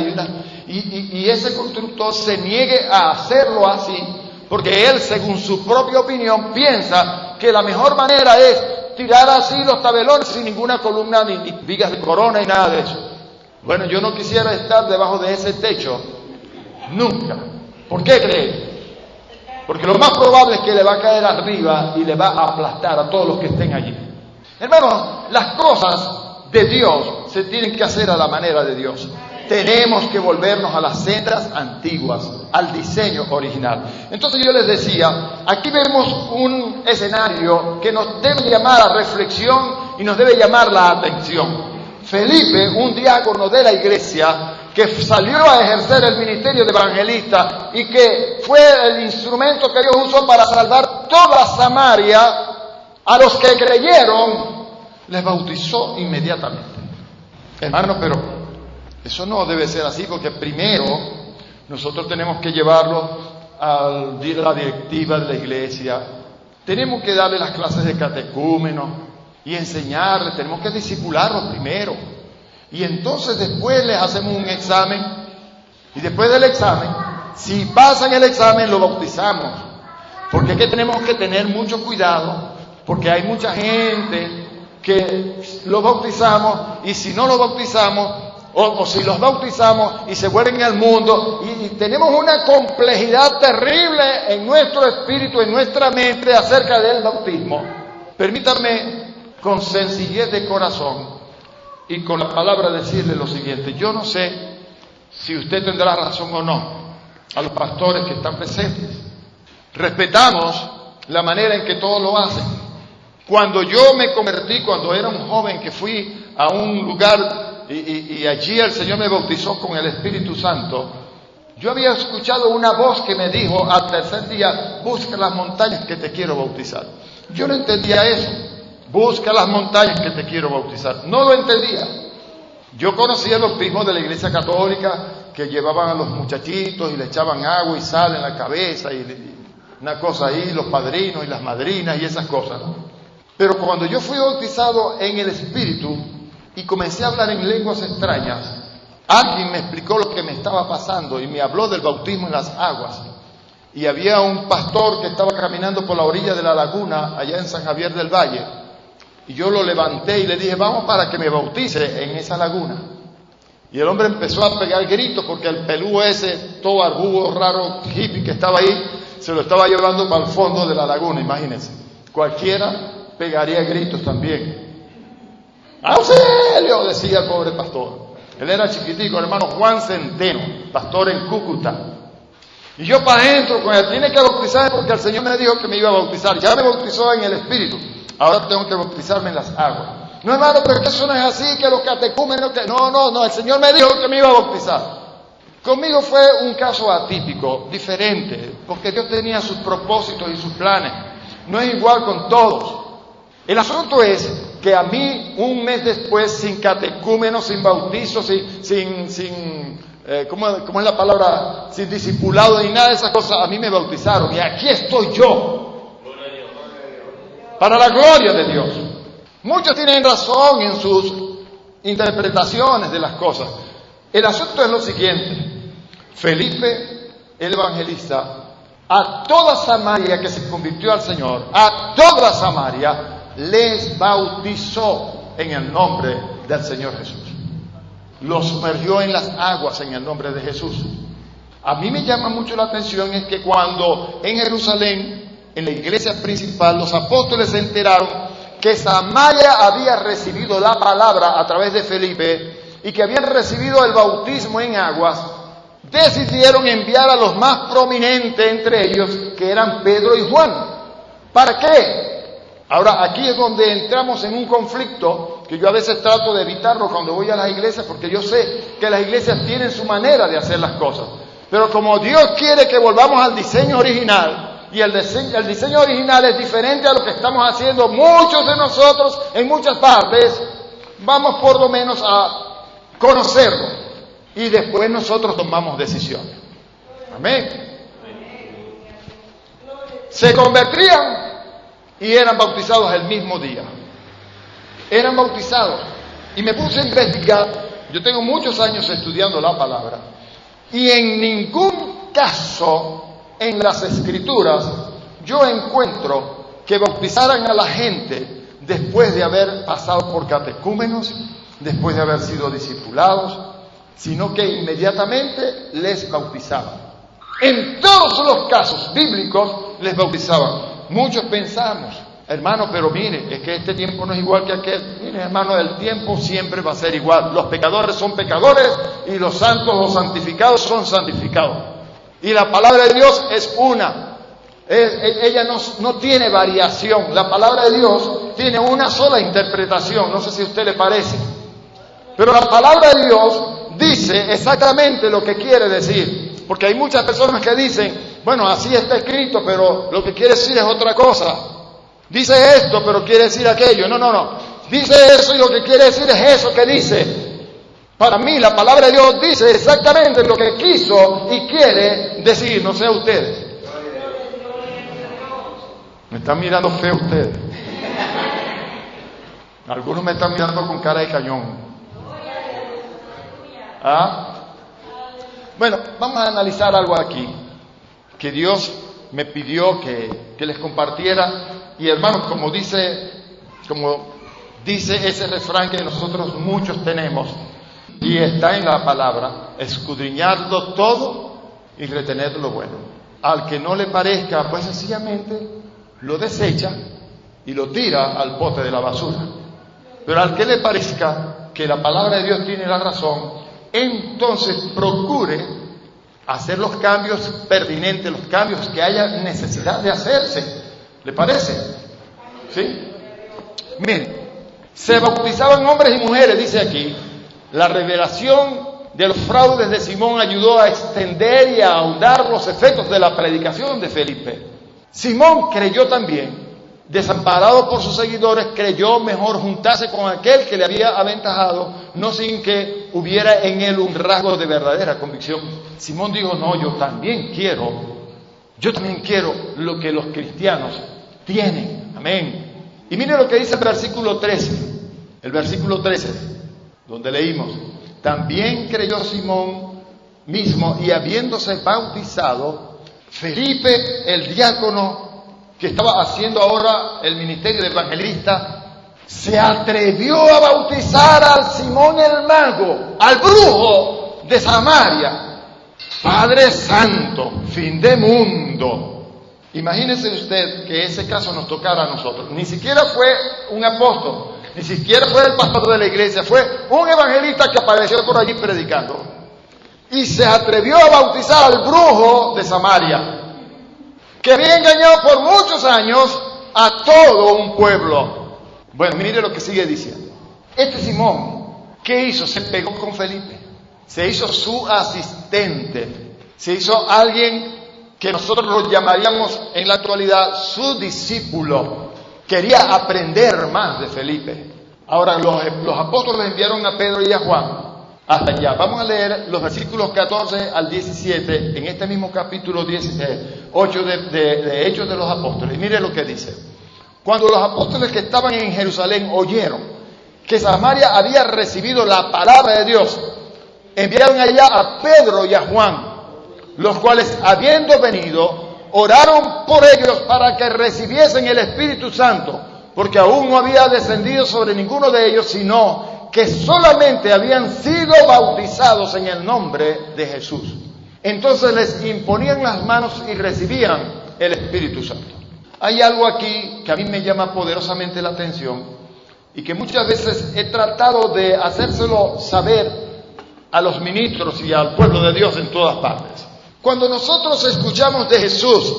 y ese constructor se niegue a hacerlo así, porque él, según su propia opinión, piensa que la mejor manera es tirar así los tabelones sin ninguna columna ni vigas de corona y nada de eso. Bueno, yo no quisiera estar debajo de ese techo nunca. ¿Por qué cree? Porque lo más probable es que le va a caer arriba y le va a aplastar a todos los que estén allí. Hermanos, las cosas de Dios se tienen que hacer a la manera de Dios. Tenemos que volvernos a las sendas antiguas, al diseño original. Entonces yo les decía, aquí vemos un escenario que nos debe llamar a reflexión y nos debe llamar la atención. Felipe, un diácono de la iglesia, que salió a ejercer el ministerio de evangelista y que fue el instrumento que Dios usó para salvar toda Samaria, a los que creyeron, les bautizó inmediatamente. Hermano, pero eso no debe ser así, porque primero nosotros tenemos que llevarlo a la directiva de la iglesia, tenemos que darle las clases de catecúmeno y enseñarles, tenemos que discipularlos primero. Y entonces después les hacemos un examen, y después del examen, si pasan el examen, lo bautizamos. Porque es que tenemos que tener mucho cuidado, porque hay mucha gente que lo bautizamos, y si no lo bautizamos, o si los bautizamos y se vuelven al mundo, y tenemos una complejidad terrible en nuestro espíritu, en nuestra mente acerca del bautismo. Permítanme, con sencillez de corazón y con la palabra, decirle lo siguiente. Yo no sé si usted tendrá razón o no, a los pastores que están presentes. Respetamos la manera en que todos lo hacen. Cuando yo me convertí, cuando era un joven que fui a un lugar y allí el Señor me bautizó con el Espíritu Santo, yo había escuchado una voz que me dijo al tercer día: busca las montañas que te quiero bautizar. Yo no entendía eso. Busca las montañas que te quiero bautizar. No lo entendía. Yo conocía el bautismo de la Iglesia Católica, que llevaban a los muchachitos y le echaban agua y sal en la cabeza y una cosa ahí, los padrinos y las madrinas y esas cosas, ¿no? Pero cuando yo fui bautizado en el Espíritu y comencé a hablar en lenguas extrañas, alguien me explicó lo que me estaba pasando y me habló del bautismo en las aguas. Y había un pastor que estaba caminando por la orilla de la laguna allá en San Javier del Valle. Y yo lo levanté y le dije: vamos para que me bautice en esa laguna. Y el hombre empezó a pegar gritos, porque el pelú ese, todo barbudo, raro, hippie que estaba ahí, se lo estaba llevando para el fondo de la laguna, imagínense. Cualquiera pegaría gritos también. ¡Auxilio!, decía el pobre pastor. Él era chiquitico, el hermano Juan Centeno, pastor en Cúcuta. Y yo para adentro, con él, tiene que bautizarme porque el Señor me dijo que me iba a bautizar. Ya me bautizó en el Espíritu. Ahora tengo que bautizarme en las aguas. No, hermano, pero que eso no es así, que los catecúmenos, que no, el Señor me dijo que me iba a bautizar. Conmigo fue un caso atípico, diferente, porque Dios tenía sus propósitos y sus planes. No es igual con todos. El asunto es que a mí, un mes después, sin catecúmenos, sin bautizo, ¿cómo es la palabra? Sin discipulado ni nada de esas cosas, a mí me bautizaron. Y aquí estoy yo. Para la gloria de Dios. Muchos tienen razón en sus interpretaciones de las cosas. El asunto es lo siguiente: Felipe, el evangelista, a toda Samaria que se convirtió al Señor, a toda Samaria, les bautizó en el nombre del Señor Jesús. Los sumergió en las aguas en el nombre de Jesús. A mí me llama mucho la atención es que cuando en Jerusalén, en la iglesia principal, los apóstoles se enteraron que Samaria había recibido la palabra a través de Felipe y que habían recibido el bautismo en aguas, decidieron enviar a los más prominentes entre ellos, que eran Pedro y Juan. ¿Para qué? Ahora, aquí es donde entramos en un conflicto que yo a veces trato de evitarlo cuando voy a las iglesias, porque yo sé que las iglesias tienen su manera de hacer las cosas. Pero como Dios quiere que volvamos al diseño original, y el diseño original es diferente a lo que estamos haciendo muchos de nosotros en muchas partes, vamos por lo menos a conocerlo y después nosotros tomamos decisiones. Amén. Se convertían y eran bautizados el mismo día. Eran bautizados. Y me puse a investigar. Yo tengo muchos años estudiando la palabra. Y en ningún caso en las Escrituras yo encuentro que bautizaran a la gente después de haber pasado por catecúmenos, después de haber sido discipulados, sino que inmediatamente les bautizaba. En todos los casos bíblicos les bautizaban. Muchos pensamos, hermano, pero mire, es que este tiempo no es igual que aquel. Mire, hermano, el tiempo siempre va a ser igual. Los pecadores son pecadores y los santos, los santificados son santificados. Y la palabra de Dios es una. Ella no tiene variación. La palabra de Dios tiene una sola interpretación. No sé si a usted le parece. Pero la palabra de Dios dice exactamente lo que quiere decir. Porque hay muchas personas que dicen, bueno, así está escrito, pero lo que quiere decir es otra cosa. Dice esto, pero quiere decir aquello. No. Dice eso y lo que quiere decir es eso que dice. Para mí la palabra de Dios dice exactamente lo que quiso y quiere decir. No sé a ustedes. Me están mirando feo ustedes. Algunos me están mirando con cara de cañón. ¿Ah? Bueno, vamos a analizar algo aquí que Dios me pidió que les compartiera. Y hermanos, como dice ese refrán que nosotros muchos tenemos, y está en la palabra, escudriñarlo todo y retener lo bueno. Al que no le parezca, pues sencillamente lo desecha y lo tira al bote de la basura. Pero al que le parezca que la palabra de Dios tiene la razón, entonces procure hacer los cambios pertinentes, los cambios que haya necesidad de hacerse. ¿Le parece? ¿Sí? Miren, se bautizaban hombres y mujeres, dice aquí. La revelación de los fraudes de Simón ayudó a extender y a ahondar los efectos de la predicación de Felipe. Simón creyó también. Desamparado por sus seguidores, creyó mejor juntarse con aquel que le había aventajado, no sin que hubiera en él un rasgo de verdadera convicción. Simón dijo, no, yo también quiero lo que los cristianos tienen. Amén. Y mire lo que dice el versículo 13, donde leímos, también creyó Simón mismo, y habiéndose bautizado, Felipe, el diácono, que estaba haciendo ahora el ministerio de evangelista, se atrevió a bautizar al Simón el mago, al brujo de Samaria. Padre Santo, fin de mundo. Imagínese usted que ese caso nos tocara a nosotros. Ni siquiera fue un apóstol, ni siquiera fue el pastor de la iglesia, fue un evangelista que apareció por allí predicando. Y se atrevió a bautizar al brujo de Samaria, que había engañado por muchos años a todo un pueblo. Bueno, mire lo que sigue diciendo. Este Simón, ¿qué hizo? Se pegó con Felipe, se hizo su asistente, se hizo alguien que nosotros lo llamaríamos en la actualidad su discípulo. Quería aprender más de Felipe. Ahora los apóstoles enviaron a Pedro y a Juan hasta allá. Vamos a leer los versículos 14 al 17 en este mismo capítulo 8 de Hechos de los Apóstoles. Mire lo que dice. Cuando los apóstoles que estaban en Jerusalén oyeron que Samaria había recibido la palabra de Dios, enviaron allá a Pedro y a Juan, los cuales, habiendo venido, oraron por ellos para que recibiesen el Espíritu Santo, porque aún no había descendido sobre ninguno de ellos, sino que solamente habían sido bautizados en el nombre de Jesús. Entonces les imponían las manos y recibían el Espíritu Santo. Hay algo aquí que a mí me llama poderosamente la atención y que muchas veces he tratado de hacérselo saber a los ministros y al pueblo de Dios en todas partes. Cuando nosotros escuchamos de Jesús,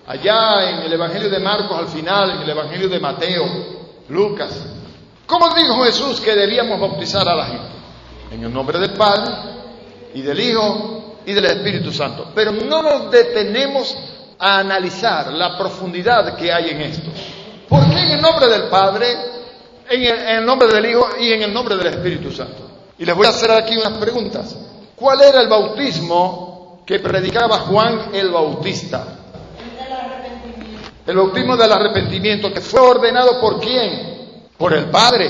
allá en el Evangelio de Marcos al final, en el Evangelio de Mateo, Lucas, ¿cómo dijo Jesús que debíamos bautizar a la gente? En el nombre del Padre y del Hijo y del Espíritu Santo. Pero no nos detenemos a analizar la profundidad que hay en esto. ¿Por qué en el nombre del Padre, en el nombre del Hijo y en el nombre del Espíritu Santo? Y les voy a hacer aquí unas preguntas. ¿Cuál era el bautismo que predicaba Juan el Bautista? El bautismo del arrepentimiento, que fue ordenado ¿por quién? Por el Padre.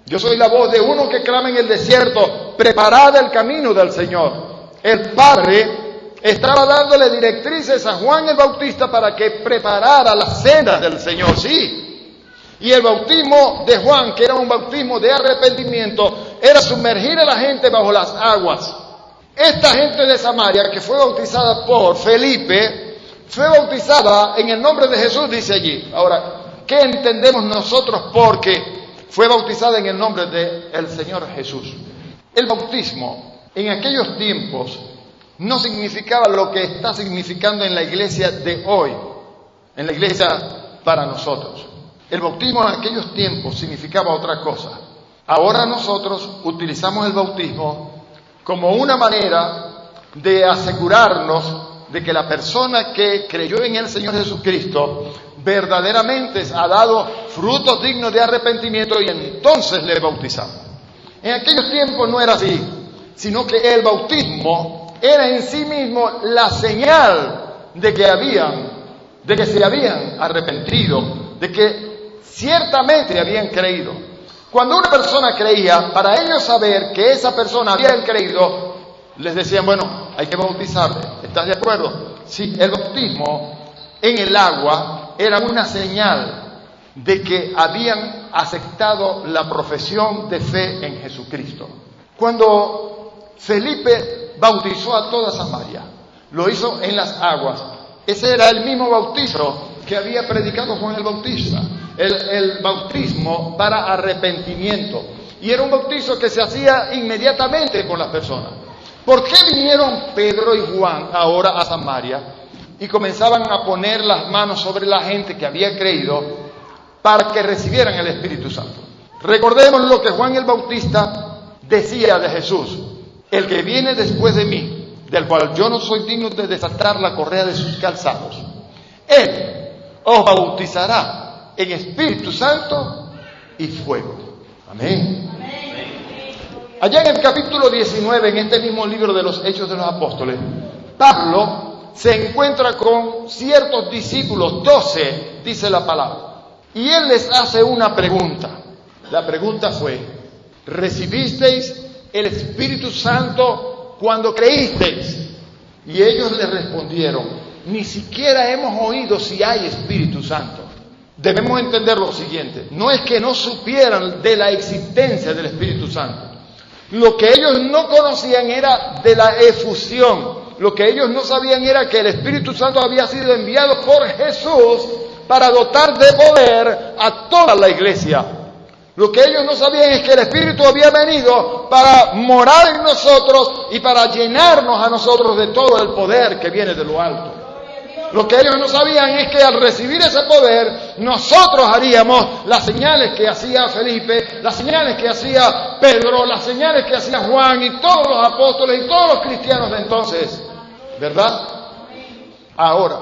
Yo soy la voz de uno que clama en el desierto, preparad el camino del Señor. El Padre estaba dándole directrices a Juan el Bautista para que preparara la senda del Señor, sí. Y el bautismo de Juan, que era un bautismo de arrepentimiento, era sumergir a la gente bajo las aguas. Esta gente de Samaria, que fue bautizada por Felipe, fue bautizada en el nombre de Jesús, dice allí. Ahora, ¿qué entendemos nosotros porque fue bautizada en el nombre del Señor Jesús? El bautismo en aquellos tiempos no significaba lo que está significando en la iglesia de hoy, en la iglesia para nosotros. El bautismo en aquellos tiempos significaba otra cosa. Ahora nosotros utilizamos el bautismo como una manera de asegurarnos de que la persona que creyó en el Señor Jesucristo verdaderamente ha dado frutos dignos de arrepentimiento y entonces le bautizamos. En aquellos tiempos no era así, sino que el bautismo era en sí mismo la señal de que se habían arrepentido, de que ciertamente habían creído. Cuando una persona creía, para ellos saber que esa persona había creído, les decían, bueno, hay que bautizarle. ¿Estás de acuerdo? Sí, el bautismo en el agua era una señal de que habían aceptado la profesión de fe en Jesucristo. Cuando Felipe bautizó a toda Samaria, lo hizo en las aguas. Ese era el mismo bautizo que había predicado Juan el Bautista, el bautismo para arrepentimiento. Y era un bautizo que se hacía inmediatamente con las personas. ¿Por qué vinieron Pedro y Juan ahora a Samaria y comenzaban a poner las manos sobre la gente que había creído para que recibieran el Espíritu Santo? Recordemos lo que Juan el Bautista decía de Jesús: el que viene después de mí, del cual yo no soy digno de desatar la correa de sus calzados, él os bautizará en Espíritu Santo y fuego. Amén. Allá en el capítulo 19, en este mismo libro de los Hechos de los Apóstoles, Pablo se encuentra con ciertos discípulos, 12, dice la palabra, y él les hace una pregunta. La pregunta fue: ¿recibisteis el Espíritu Santo cuando creísteis? Y ellos le respondieron: ni siquiera hemos oído si hay Espíritu Santo. Debemos entender lo siguiente: no es que no supieran de la existencia del Espíritu Santo. Lo que ellos no conocían era de la efusión. Lo que ellos no sabían era que el Espíritu Santo había sido enviado por Jesús para dotar de poder a toda la iglesia. Lo que ellos no sabían es que el Espíritu había venido para morar en nosotros y para llenarnos a nosotros de todo el poder que viene de lo alto. Lo que ellos no sabían es que al recibir ese poder, nosotros haríamos las señales que hacía Felipe, las señales que hacía Pedro, las señales que hacía Juan y todos los apóstoles y todos los cristianos de entonces. ¿Verdad? Ahora,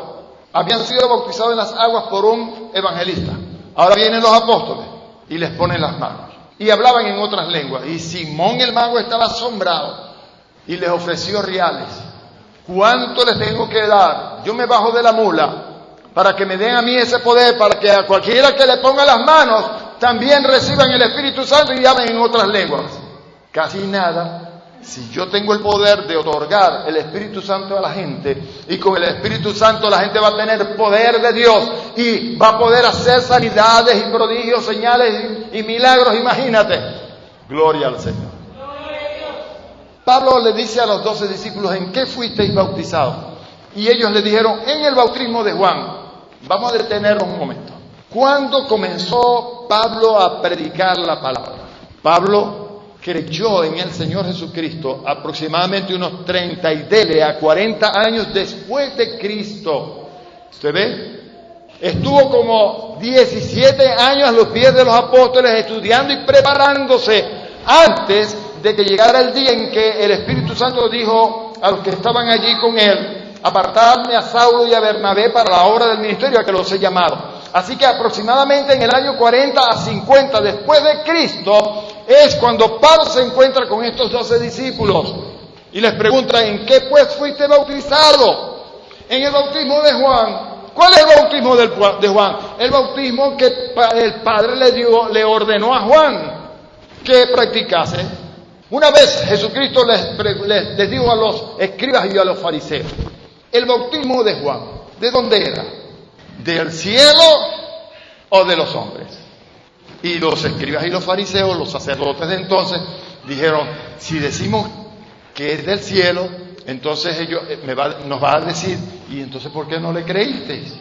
habían sido bautizados en las aguas por un evangelista. Ahora vienen los apóstoles y les ponen las manos. Y hablaban en otras lenguas. Y Simón el mago estaba asombrado y les ofreció reales. ¿Cuánto les tengo que dar? Yo me bajo de la mula para que me den a mí ese poder, para que a cualquiera que le ponga las manos también reciban el Espíritu Santo y hablen en otras lenguas. Casi nada. Si yo tengo el poder de otorgar el Espíritu Santo a la gente, y con el Espíritu Santo la gente va a tener poder de Dios y va a poder hacer sanidades y prodigios, señales y milagros, imagínate. Gloria al Señor. Pablo le dice a los 12 discípulos: ¿en qué fuisteis bautizados? Y ellos le dijeron: en el bautismo de Juan. Vamos a detenernos un momento. ¿Cuándo comenzó Pablo a predicar la palabra? Pablo creyó en el Señor Jesucristo aproximadamente unos 30 y dele a 40 años después de Cristo. ¿Usted ve? Estuvo como 17 años a los pies de los apóstoles estudiando y preparándose antes de que llegara el día en que el Espíritu Santo dijo a los que estaban allí con él: apartadme a Saulo y a Bernabé para la obra del ministerio a que los he llamado. Así que aproximadamente en el año 40 a 50 después de Cristo es cuando Pablo se encuentra con estos 12 discípulos y les pregunta: ¿en qué pues fuiste bautizado? En el bautismo de Juan. ¿Cuál es el bautismo de Juan? El bautismo que el Padre le ordenó a Juan que practicase. Una vez Jesucristo les dijo a los escribas y a los fariseos: el bautismo de Juan, ¿de dónde era? ¿Del cielo o de los hombres? Y los escribas y los fariseos, los sacerdotes de entonces, Dijeron, si decimos que es del cielo, entonces ellos nos va a decir, ¿y entonces por qué no le creísteis?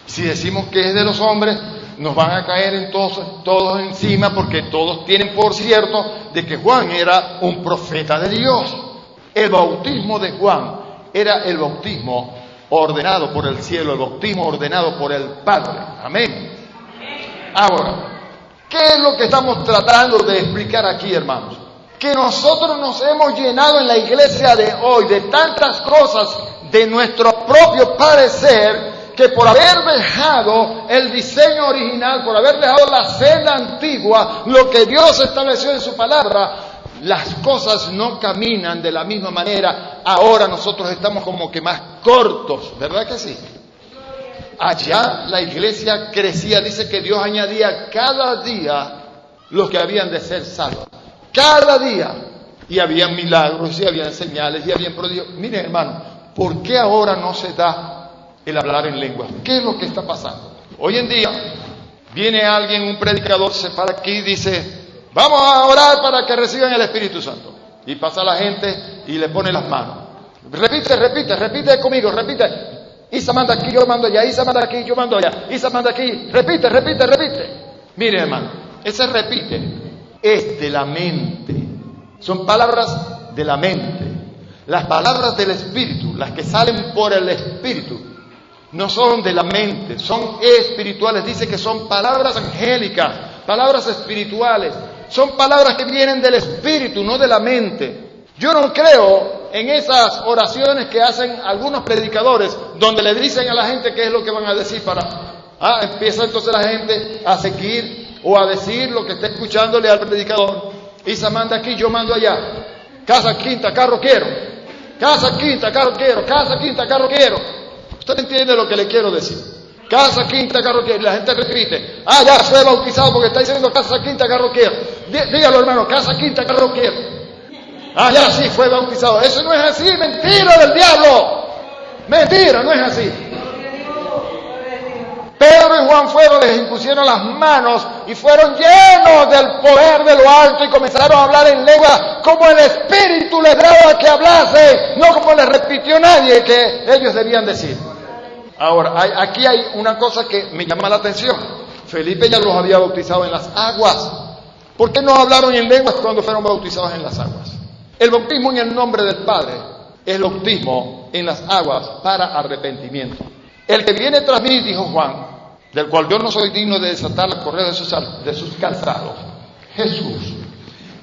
Si decimos que es de los hombres, nos van a caer entonces todos encima, porque todos tienen por cierto de que Juan era un profeta de Dios. El bautismo de Juan era el bautismo ordenado por el cielo, el bautismo ordenado por el Padre. Amén. Ahora, ¿qué es lo que estamos tratando de explicar aquí, hermanos? Que nosotros nos hemos llenado en la iglesia de hoy de tantas cosas de nuestro propio parecer, que por haber dejado el diseño original, por haber dejado la senda antigua, lo que Dios estableció en su palabra, las cosas no caminan de la misma manera. Ahora nosotros estamos como que más cortos, ¿verdad que sí? Allá la iglesia crecía, dice que Dios añadía cada día los que habían de ser salvos. Cada día. Y habían milagros, y habían señales, y habían prodigios. Miren, hermano, ¿por qué ahora no se da el hablar en lenguas? ¿Qué es lo que está pasando? Hoy en día viene alguien, un predicador, se para aquí y dice, vamos a orar para que reciban el Espíritu Santo. Y pasa la gente y le pone las manos. Repite conmigo, repite. Isa manda aquí, yo mando allá. Isa manda aquí, yo mando allá. Isa manda aquí. Repite. Miren, hermano, ese repite es de la mente. Son palabras de la mente. Las palabras del Espíritu, las que salen por el Espíritu, no son de la mente, son espirituales. Dice que son palabras angélicas, palabras espirituales. Son palabras que vienen del Espíritu, no de la mente. Yo no creo en esas oraciones que hacen algunos predicadores, donde le dicen a la gente qué es lo que van a decir empieza entonces la gente a seguir o a decir lo que está escuchándole al predicador. Isa manda aquí, yo mando allá. Casa, quinta, carro quiero. Casa, quinta, carro quiero. Casa, quinta, carro quiero. ¿Usted entiende lo que le quiero decir? Casa, quinta, carro quiero. Y la gente repite, ya fue bautizado porque está diciendo casa, quinta, carro quiero. Dígalo, hermano, casa, quinta, carro quiero. Ya sí fue bautizado. Eso no es así, mentira del diablo. Mentira, no es así. Pedro y Juan les impusieron las manos y fueron llenos del poder de lo alto y comenzaron a hablar en lengua como el Espíritu les daba que hablase, no como les repitió nadie que ellos debían decir. Ahora, aquí hay una cosa que me llama la atención. Felipe ya los había bautizado en las aguas. ¿Por qué no hablaron en lenguas cuando fueron bautizados en las aguas? El bautismo en el nombre del Padre es el bautismo en las aguas para arrepentimiento. El que viene tras mí, dijo Juan, del cual yo no soy digno de desatar la correa de sus calzados, Jesús,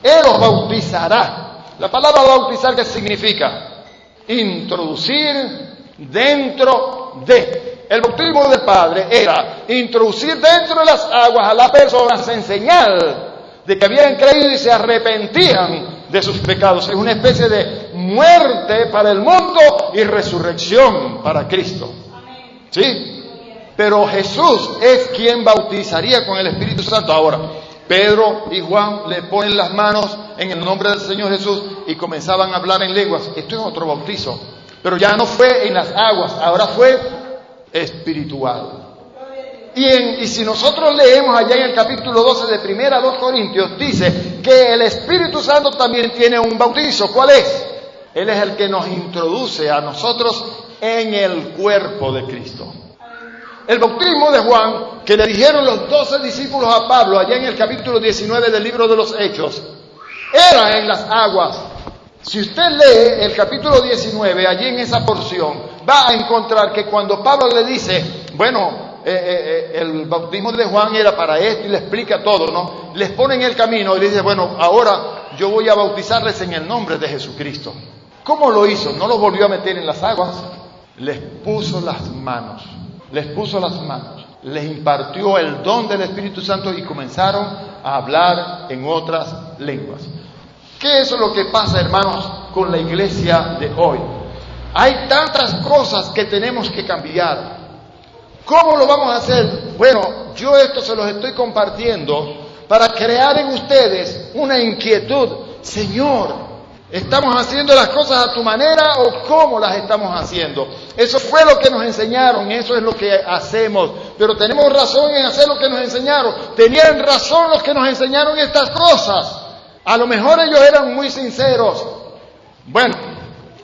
Él os bautizará. La palabra bautizar, ¿qué significa? Introducir dentro de. El bautismo del Padre era introducir dentro de las aguas a las personas en señal de que habían creído y se arrepentían de sus pecados. Es una especie de muerte para el mundo y resurrección para Cristo. ¿Sí? Pero Jesús es quien bautizaría con el Espíritu Santo. Ahora, Pedro y Juan le ponen las manos en el nombre del Señor Jesús y comenzaban a hablar en lenguas. Esto es otro bautizo, pero ya no fue en las aguas, ahora fue espiritual. Y si nosotros leemos allá en el capítulo 12 de 1 a 2 Corintios, dice que el Espíritu Santo también tiene un bautizo. ¿Cuál es? Él es el que nos introduce a nosotros en el cuerpo de Cristo. El bautismo de Juan, que le dijeron los 12 discípulos a Pablo, allá en el capítulo 19 del libro de los Hechos, era en las aguas. Si usted lee el capítulo 19, allí en esa porción, va a encontrar que cuando Pablo le dice, el bautismo de Juan era para esto, y le explica todo, ¿no? Les pone en el camino y le dice, ahora yo voy a bautizarles en el nombre de Jesucristo. ¿Cómo lo hizo? No los volvió a meter en las aguas, les puso las manos. Les impartió el don del Espíritu Santo y comenzaron a hablar en otras lenguas. ¿Qué es lo que pasa, hermanos, con la iglesia de hoy? Hay tantas cosas que tenemos que cambiar. ¿Cómo lo vamos a hacer? Yo esto se los estoy compartiendo para crear en ustedes una inquietud. Señor, ¿estamos haciendo las cosas a tu manera o cómo las estamos haciendo? Eso fue lo que nos enseñaron, eso es lo que hacemos. Pero tenemos razón en hacer lo que nos enseñaron. Tenían razón los que nos enseñaron estas cosas. A lo mejor ellos eran muy sinceros. Bueno,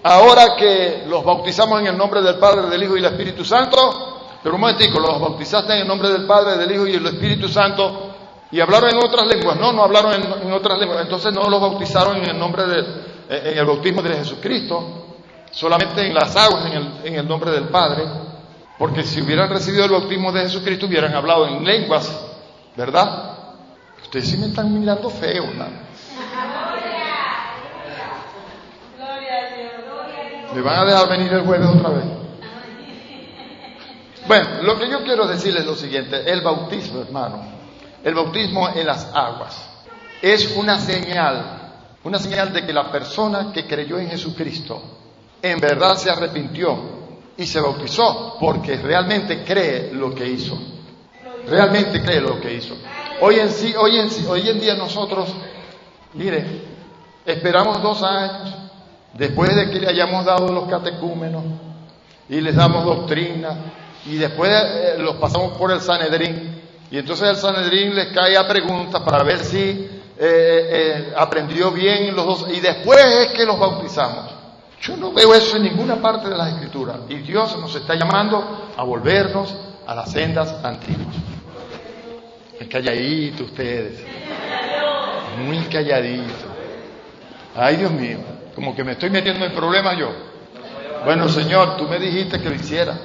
ahora que los bautizamos en el nombre del Padre, del Hijo y del Espíritu Santo, pero un momentico, los bautizaste en el nombre del Padre, del Hijo y del Espíritu Santo, y hablaron en otras lenguas. No hablaron en otras lenguas. Entonces no los bautizaron en el nombre en el bautismo de Jesucristo, solamente en las aguas, en el nombre del Padre, porque si hubieran recibido el bautismo de Jesucristo hubieran hablado en lenguas, ¿verdad? Ustedes sí me están mirando feo, ¿no? ¿Me van a dejar venir el jueves otra vez? Bueno, lo que yo quiero decirles es lo siguiente. El bautismo, hermano, el bautismo en las aguas es una señal de que la persona que creyó en Jesucristo en verdad se arrepintió y se bautizó porque realmente cree lo que hizo. Realmente cree lo que hizo. Hoy en día nosotros, mire, esperamos 2 años después de que le hayamos dado los catecúmenos y les damos doctrina y después los pasamos por el Sanedrín y entonces el Sanedrín les cae a preguntas para ver si aprendió bien los dos y después es que los bautizamos. Yo no veo eso en ninguna parte de las Escrituras y Dios nos está llamando a volvernos a las sendas antiguas. Calladitos ustedes, muy calladitos. Ay, Dios mío, como que me estoy metiendo en problemas yo. Bueno, Señor, tú me dijiste que lo hiciera.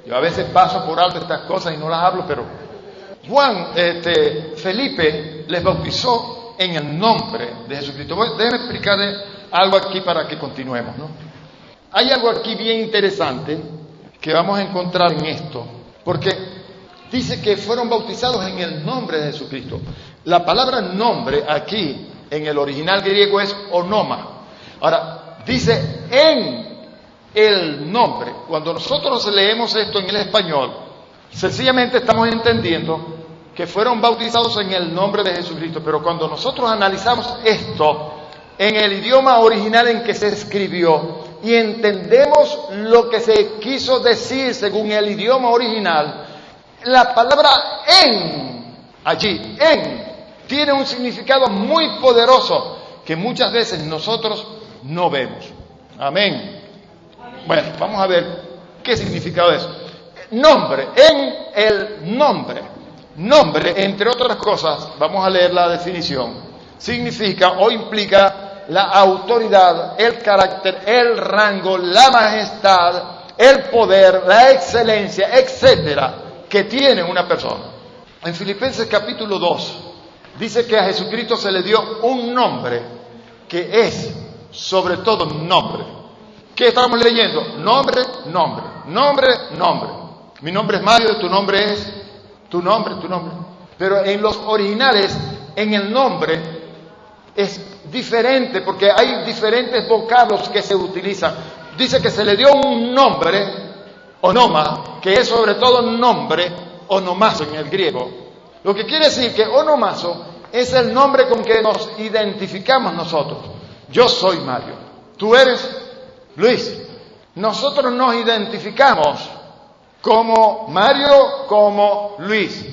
Yo a veces paso por alto estas cosas y no las hablo, pero Felipe les bautizó en el nombre de Jesucristo. Déjenme explicarle algo aquí para que continuemos, ¿no? Hay algo aquí bien interesante que vamos a encontrar en esto, porque dice que fueron bautizados en el nombre de Jesucristo. La palabra nombre aquí en el original griego es onoma. Ahora, dice en el nombre. Cuando nosotros leemos esto en el español, sencillamente estamos entendiendo que fueron bautizados en el nombre de Jesucristo. Pero cuando nosotros analizamos esto en el idioma original en que se escribió y entendemos lo que se quiso decir según el idioma original, la palabra allí, tiene un significado muy poderoso que muchas veces nosotros no vemos. Amén. Bueno, vamos a ver qué significado es. Nombre, en el nombre. Nombre, entre otras cosas, vamos a leer la definición. Significa o implica la autoridad, el carácter, el rango, la majestad, el poder, la excelencia, etcétera, que tiene una persona. En Filipenses capítulo 2 dice que a Jesucristo se le dio un nombre que es sobre todo nombre. ¿Qué estamos leyendo? Nombre, nombre, nombre, nombre. Mi nombre es Mario, tu nombre es tu nombre. Pero en los originales, en el nombre es diferente porque hay diferentes vocablos que se utilizan. Dice que se le dio un nombre, onoma, que es sobre todo nombre, onomazo en el griego. Lo que quiere decir que onomazo es el nombre con que nos identificamos nosotros. Yo soy Mario, tú eres Luis. Nosotros nos identificamos como Mario, como Luis.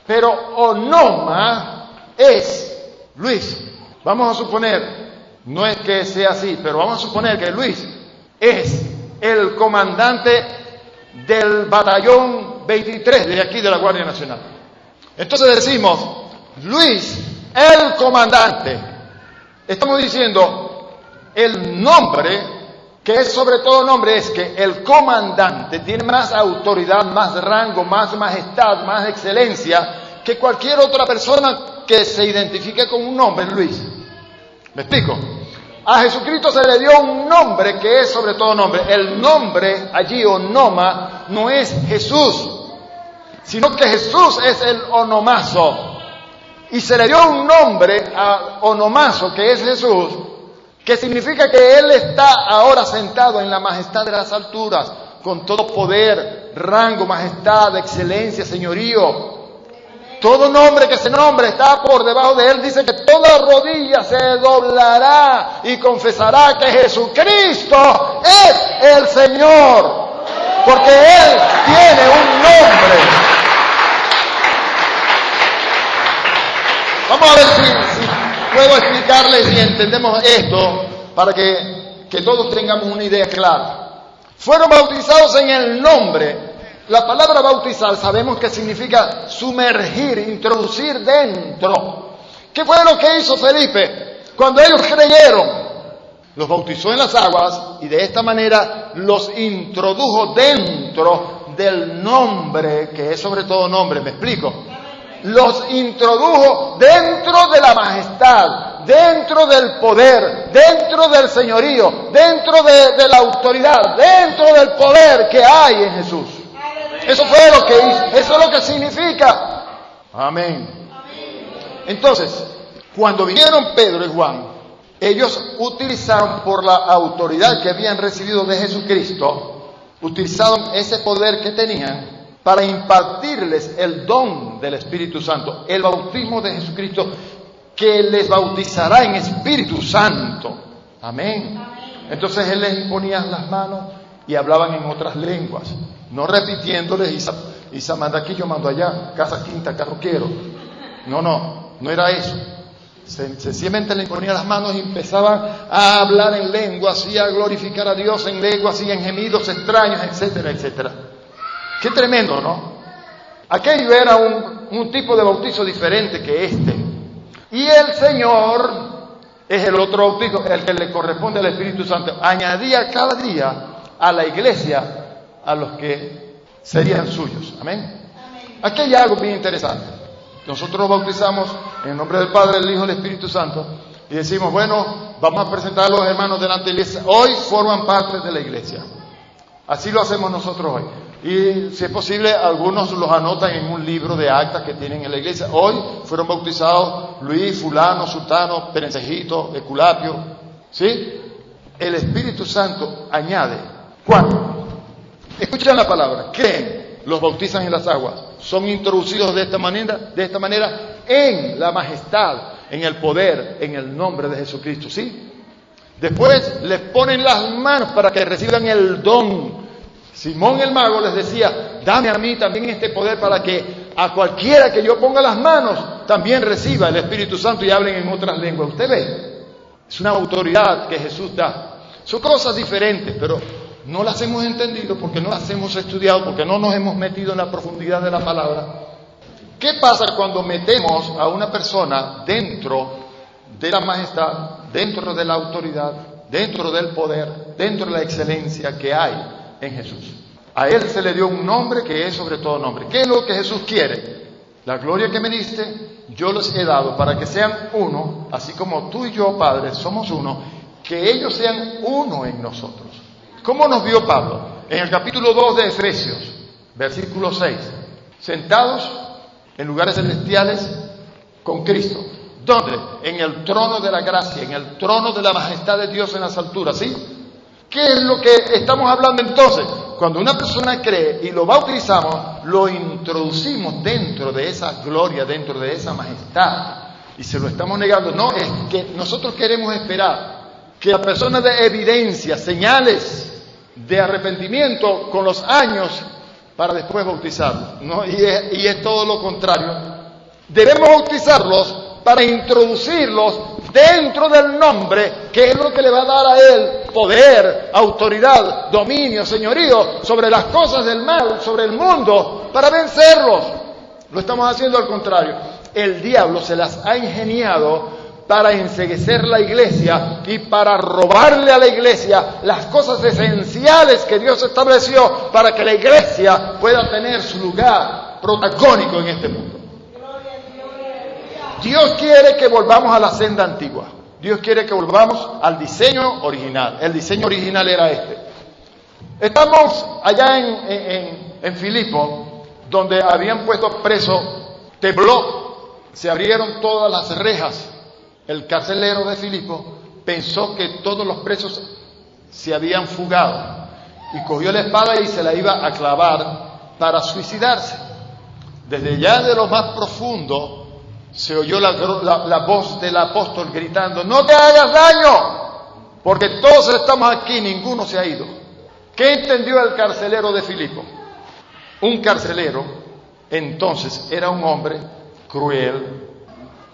Pero onoma es Luis. Vamos a suponer, no es que sea así, pero vamos a suponer que Luis es el comandante del batallón 23 de aquí de la Guardia Nacional. Entonces decimos, Luis, el comandante. Estamos diciendo, el nombre, que es sobre todo nombre, es que el comandante tiene más autoridad, más rango, más majestad, más excelencia que cualquier otra persona que se identifique con un nombre, Luis. ¿Me explico? A Jesucristo se le dio un nombre que es sobre todo nombre. El nombre allí, onoma, no es Jesús, sino que Jesús es el onomazo. Y se le dio un nombre a onomazo, que es Jesús, que significa que Él está ahora sentado en la majestad de las alturas, con todo poder, rango, majestad, excelencia, señorío. Todo nombre que se nombre está por debajo de Él. Dice que toda rodilla se doblará y confesará que Jesucristo es el Señor, porque Él tiene un nombre. Vamos a ver si puedo explicarles y entendemos esto para que todos tengamos una idea clara. Fueron bautizados en el nombre. La palabra bautizar sabemos que significa sumergir, introducir dentro. ¿Qué fue lo que hizo Felipe? Cuando ellos creyeron, los bautizó en las aguas y de esta manera los introdujo dentro del nombre, que es sobre todo nombre, ¿me explico? Los introdujo dentro de la majestad, dentro del poder, dentro del señorío, dentro de la autoridad, dentro del poder que hay en Jesús. Eso fue lo que hizo, eso es lo que significa. Amén. Entonces, cuando vinieron Pedro y Juan, ellos utilizaron por la autoridad que habían recibido de Jesucristo, utilizaron ese poder que tenían para impartirles el don del Espíritu Santo, el bautismo de Jesucristo, que les bautizará en Espíritu Santo. Amén. Entonces Él les imponía las manos y hablaban en otras lenguas, no repitiéndoles, Isa manda aquí, yo mando allá, casa quinta, carro quiero. No era eso. Sencillamente le imponía las manos y empezaban a hablar en lenguas y a glorificar a Dios en lenguas y en gemidos extraños, etcétera, etcétera. Qué tremendo, ¿no? Aquello era un tipo de bautizo diferente que este. Y el Señor es el otro bautizo, el que le corresponde al Espíritu Santo. Añadía cada día a la iglesia a los que serían suyos. Amén. Aquí hay algo bien interesante. Nosotros nos bautizamos en el nombre del Padre, del Hijo y del Espíritu Santo y decimos, bueno, vamos a presentar a los hermanos delante de la iglesia. Hoy forman parte de la iglesia. Así lo hacemos nosotros hoy. Y si es posible, algunos los anotan en un libro de actas que tienen en la iglesia. Hoy fueron bautizados Luis, fulano, sultano, Perencejito, Esculapio. ¿Sí? El Espíritu Santo añade. ¿Cuándo? Escuchen la palabra. Creen, los bautizan en las aguas. Son introducidos de esta manera en la majestad, en el poder, en el nombre de Jesucristo. ¿Sí? Después les ponen las manos para que reciban el don. Simón el mago les decía, dame a mí también este poder para que a cualquiera que yo ponga las manos también reciba el Espíritu Santo y hablen en otras lenguas. ¿Usted ve? Es una autoridad que Jesús da. Son cosas diferentes, pero no las hemos entendido porque no las hemos estudiado, porque no nos hemos metido en la profundidad de la palabra. ¿Qué pasa cuando metemos a una persona dentro de la majestad, dentro de la autoridad, dentro del poder, dentro de la excelencia que hay en Jesús? A Él se le dio un nombre que es sobre todo nombre. ¿Qué es lo que Jesús quiere? La gloria que me diste, yo les he dado para que sean uno, así como tú y yo, Padre, somos uno, que ellos sean uno en nosotros. ¿Cómo nos vio Pablo? En el capítulo 2 de Efesios, versículo 6, sentados en lugares celestiales con Cristo. ¿Dónde? En el trono de la gracia, en el trono de la majestad de Dios en las alturas, ¿sí? ¿Qué es lo que estamos hablando entonces? Cuando una persona cree y lo bautizamos, lo introducimos dentro de esa gloria, dentro de esa majestad. Y se lo estamos negando. No, es que nosotros queremos esperar que la persona dé evidencia, señales de arrepentimiento con los años para después bautizarlos. ¿No? Y es todo lo contrario. Debemos bautizarlos para introducirlos dentro del nombre, que es lo que le va a dar a él poder, autoridad, dominio, señorío sobre las cosas del mal, sobre el mundo, para vencerlos. Lo estamos haciendo al contrario. El diablo se las ha ingeniado para enceguecer la iglesia y para robarle a la iglesia las cosas esenciales que Dios estableció para que la iglesia pueda tener su lugar protagónico en este mundo. Dios quiere que volvamos a la senda antigua. Dios quiere que volvamos al diseño original. El diseño original era este. Estamos allá en Filipo, donde habían puesto preso, tembló, se abrieron todas las rejas. El carcelero de Filipo pensó que todos los presos se habían fugado y cogió la espada y se la iba a clavar para suicidarse. Desde ya de lo más profundo se oyó la voz del apóstol gritando: no te hagas daño, porque todos estamos aquí, ninguno se ha ido. ¿Qué entendió el carcelero de Filipo? Un carcelero entonces era un hombre cruel,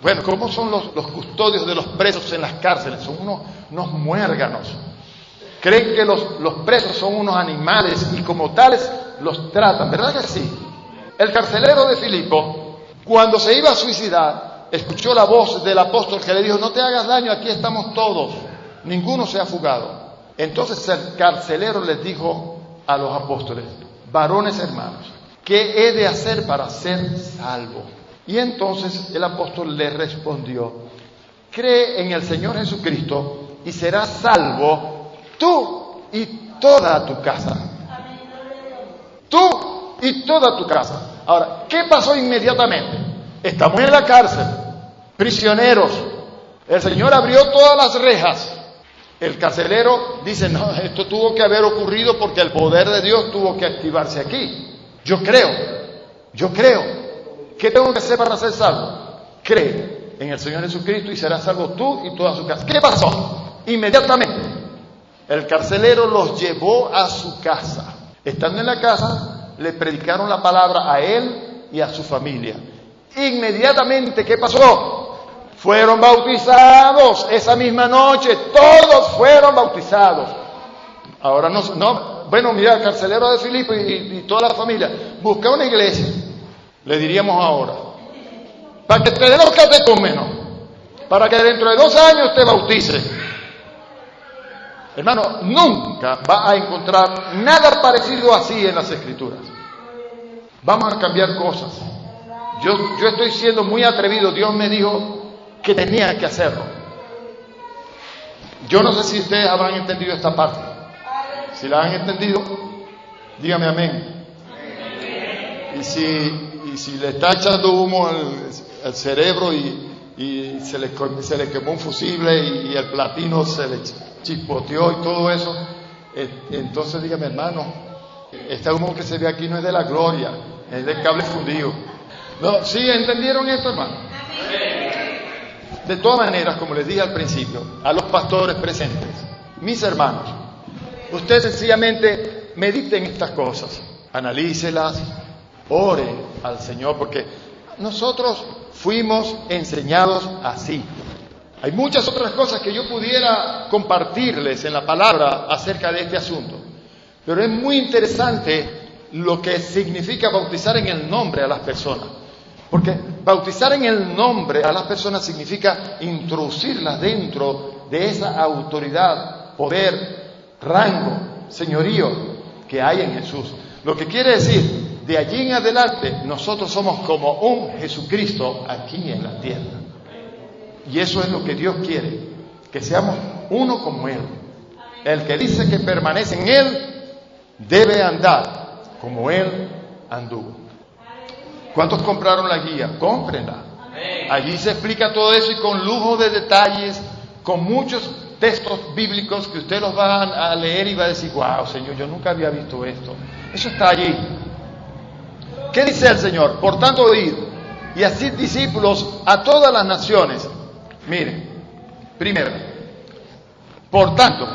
Bueno, ¿cómo son los custodios de los presos en las cárceles? Son unos muérganos. Creen que los presos son unos animales y como tales los tratan, ¿verdad que sí? El carcelero de Filipo, cuando se iba a suicidar, escuchó la voz del apóstol que le dijo: no te hagas daño, aquí estamos todos, ninguno se ha fugado. Entonces el carcelero les dijo a los apóstoles: varones hermanos, ¿qué he de hacer para ser salvo? Y entonces el apóstol le respondió: cree en el Señor Jesucristo y serás salvo tú y toda tu casa. Tú y toda tu casa. Ahora, ¿qué pasó inmediatamente? Estamos en la cárcel, prisioneros. El Señor abrió todas las rejas. El carcelero dice: no, esto tuvo que haber ocurrido porque el poder de Dios tuvo que activarse aquí. Yo creo. ¿Qué tengo que hacer para ser salvo? Cree en el Señor Jesucristo y serás salvo tú y toda su casa. ¿Qué pasó? Inmediatamente, el carcelero los llevó a su casa. Estando en la casa, le predicaron la palabra a él y a su familia. Inmediatamente, ¿qué pasó? Fueron bautizados esa misma noche. Todos fueron bautizados. Ahora bueno, mira, el carcelero de Filipo y toda la familia, busca una iglesia. Le diríamos ahora, para que te den los catecúmenos, para que dentro de 2 años te bautice. Hermano, nunca va a encontrar nada parecido así en las Escrituras. Vamos a cambiar cosas. Yo estoy siendo muy atrevido. Dios me dijo que tenía que hacerlo. Yo no sé si ustedes habrán entendido esta parte. Si la han entendido, dígame amén. Y si le está echando humo al cerebro y se le quemó un fusible y el platino se le chispoteó y todo eso, entonces dígame, hermano, este humo que se ve aquí no es de la gloria, es del cable fundido. No, ¿sí entendieron esto, hermano? De todas maneras, como les dije al principio, a los pastores presentes, mis hermanos, ustedes sencillamente mediten estas cosas, analícelas, ore al Señor, porque nosotros fuimos enseñados así. Hay muchas otras cosas que yo pudiera compartirles en la palabra acerca de este asunto, pero es muy interesante lo que significa bautizar en el nombre a las personas, porque bautizar en el nombre a las personas significa introducirlas dentro de esa autoridad, poder, rango, señorío que hay en Jesús. Lo que quiere decir, de allí en adelante, nosotros somos como un Jesucristo aquí en la tierra. Y eso es lo que Dios quiere, que seamos uno como Él. El que dice que permanece en Él, debe andar como Él anduvo. ¿Cuántos compraron la guía? Cómprenla. Allí se explica todo eso y con lujo de detalles, con muchos textos bíblicos que usted los va a leer y va a decir: wow, Señor, yo nunca había visto esto. Eso está allí. ¿Qué dice el Señor? Por tanto, id y haced discípulos a todas las naciones. Miren, primero, por tanto,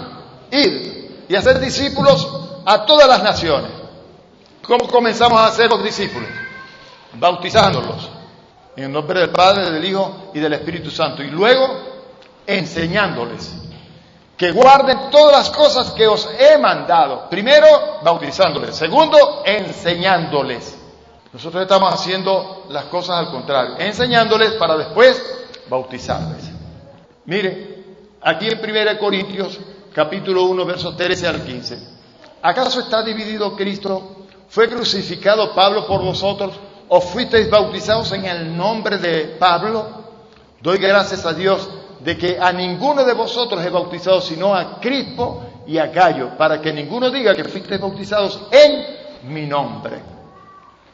id y haced discípulos a todas las naciones. ¿Cómo comenzamos a hacer los discípulos? Bautizándolos en el nombre del Padre, del Hijo y del Espíritu Santo. Y luego enseñándoles que guarden todas las cosas que os he mandado. Primero, bautizándoles. Segundo, enseñándoles. Nosotros estamos haciendo las cosas al contrario, enseñándoles para después bautizarles. Mire, aquí en 1 Corintios, capítulo 1, versos 13 al 15. ¿Acaso está dividido Cristo? ¿Fue crucificado Pablo por vosotros? ¿O fuisteis bautizados en el nombre de Pablo? Doy gracias a Dios de que a ninguno de vosotros he bautizado, sino a Crispo y a Gayo, para que ninguno diga que fuisteis bautizados en mi nombre,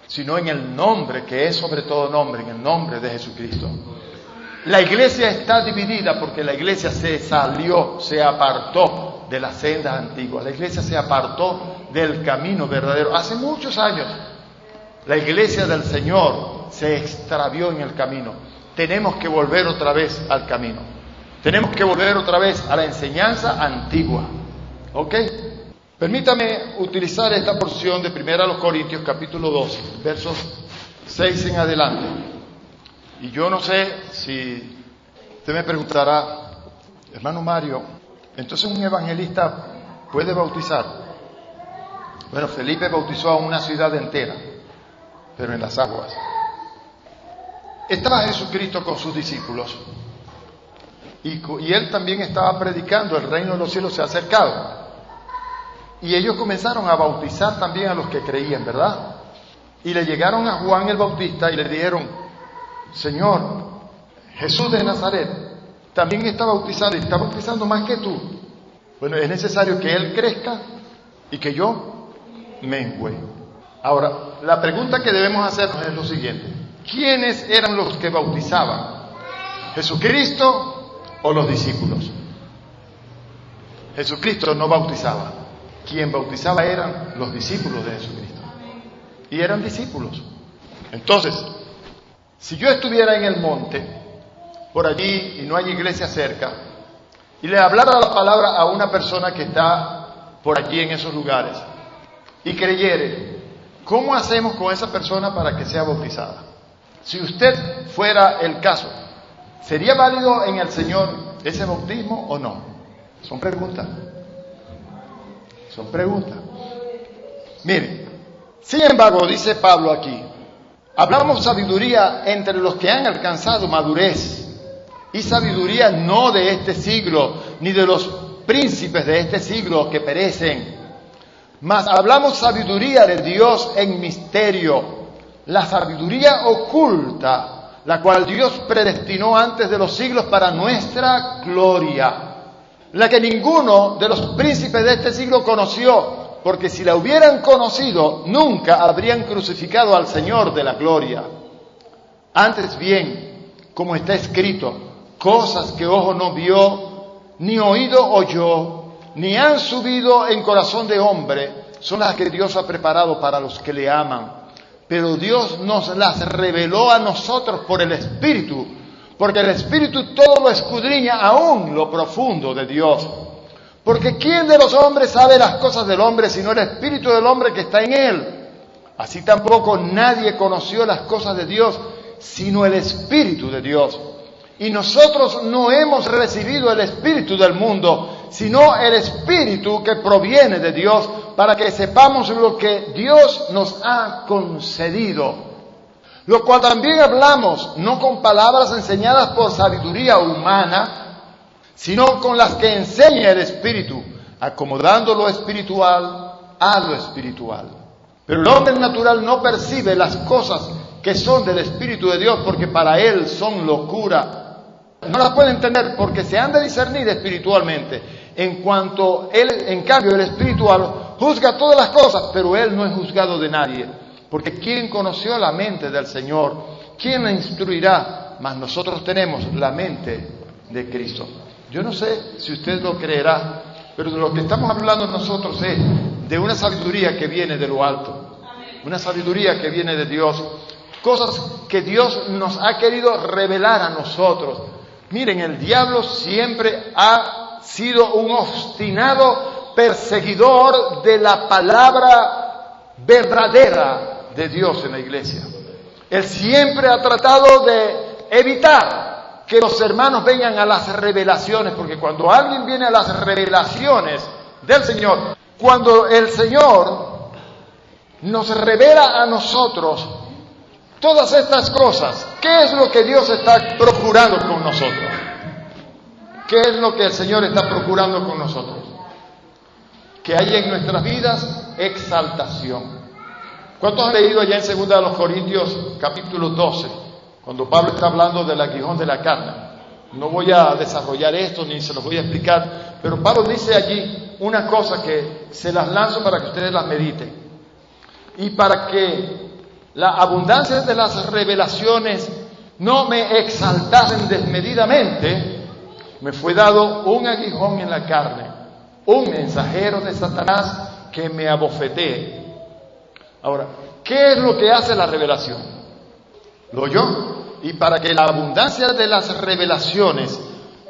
sino en el nombre que es sobre todo nombre, en el nombre de Jesucristo. La iglesia está dividida porque la iglesia se salió, se apartó de la senda antigua. La iglesia se apartó del camino verdadero. Hace muchos años, la iglesia del Señor se extravió en el camino. Tenemos que volver otra vez al camino. Tenemos que volver otra vez a la enseñanza antigua. ¿Ok? Permítame utilizar esta porción de 1 Corintios capítulo 12, versos 6 en adelante. Y yo no sé si usted me preguntará, hermano Mario, entonces un evangelista puede bautizar. Bueno, Felipe bautizó a una ciudad entera, pero en las aguas. Estaba Jesucristo con sus discípulos y él también estaba predicando, el reino de los cielos se ha acercado. Y ellos comenzaron a bautizar también a los que creían, ¿verdad? Y le llegaron a Juan el Bautista y le dijeron, Señor, Jesús de Nazaret también está bautizando y está bautizando más que tú. Bueno, es necesario que él crezca y que yo mengüe. Ahora, la pregunta que debemos hacernos es lo siguiente. ¿Quiénes eran los que bautizaban? ¿Jesucristo o los discípulos? Jesucristo no bautizaba. Quien bautizaba eran los discípulos de Jesucristo. Y eran discípulos. Entonces, si yo estuviera en el monte, por allí, y no hay iglesia cerca, y le hablara la palabra a una persona que está por allí en esos lugares, y creyere, ¿cómo hacemos con esa persona para que sea bautizada? Si usted fuera el caso, ¿sería válido en el Señor ese bautismo o no? Son preguntas. Son preguntas. Miren, sin embargo, dice Pablo aquí, hablamos sabiduría entre los que han alcanzado madurez, y sabiduría no de este siglo, ni de los príncipes de este siglo que perecen, mas hablamos sabiduría de Dios en misterio, la sabiduría oculta, la cual Dios predestinó antes de los siglos para nuestra gloria, la que ninguno de los príncipes de este siglo conoció, porque si la hubieran conocido, nunca habrían crucificado al Señor de la gloria. Antes bien, como está escrito, cosas que ojo no vio, ni oído oyó, ni han subido en corazón de hombre, son las que Dios ha preparado para los que le aman. Pero Dios nos las reveló a nosotros por el Espíritu, porque el Espíritu todo lo escudriña, aún lo profundo de Dios. Porque ¿quién de los hombres sabe las cosas del hombre sino el Espíritu del hombre que está en él? Así tampoco nadie conoció las cosas de Dios sino el Espíritu de Dios. Y nosotros no hemos recibido el Espíritu del mundo, sino el Espíritu que proviene de Dios, para que sepamos lo que Dios nos ha concedido. Lo cual también hablamos, no con palabras enseñadas por sabiduría humana, sino con las que enseña el Espíritu, acomodando lo espiritual a lo espiritual. Pero el hombre natural no percibe las cosas que son del Espíritu de Dios, porque para él son locura. No las puede entender porque se han de discernir espiritualmente. En cambio, el espiritual juzga todas las cosas, pero él no es juzgado de nadie. Porque ¿quién conoció la mente del Señor? ¿Quién la instruirá? Mas nosotros tenemos la mente de Cristo. Yo no sé si usted lo creerá, pero de lo que estamos hablando nosotros es de una sabiduría que viene de lo alto. Una sabiduría que viene de Dios. Cosas que Dios nos ha querido revelar a nosotros. Miren, el diablo siempre ha sido un obstinado perseguidor de la palabra verdadera de Dios en la iglesia. Él siempre ha tratado de evitar que los hermanos vengan a las revelaciones, porque cuando alguien viene a las revelaciones del Señor, cuando el Señor nos revela a nosotros todas estas cosas, ¿qué es lo que Dios está procurando con nosotros? ¿Qué es lo que el Señor está procurando con nosotros? Que haya en nuestras vidas exaltación. ¿Cuántos han leído allá en 2 Corintios capítulo 12? Cuando Pablo está hablando del aguijón de la carne. No voy a desarrollar esto ni se los voy a explicar, pero Pablo dice allí una cosa que se las lanzo para que ustedes las mediten. Y para que la abundancia de las revelaciones no me exaltasen desmedidamente, me fue dado un aguijón en la carne, un mensajero de Satanás que me abofetee. Ahora, ¿qué es lo que hace la revelación? Lo oyó. Y para que la abundancia de las revelaciones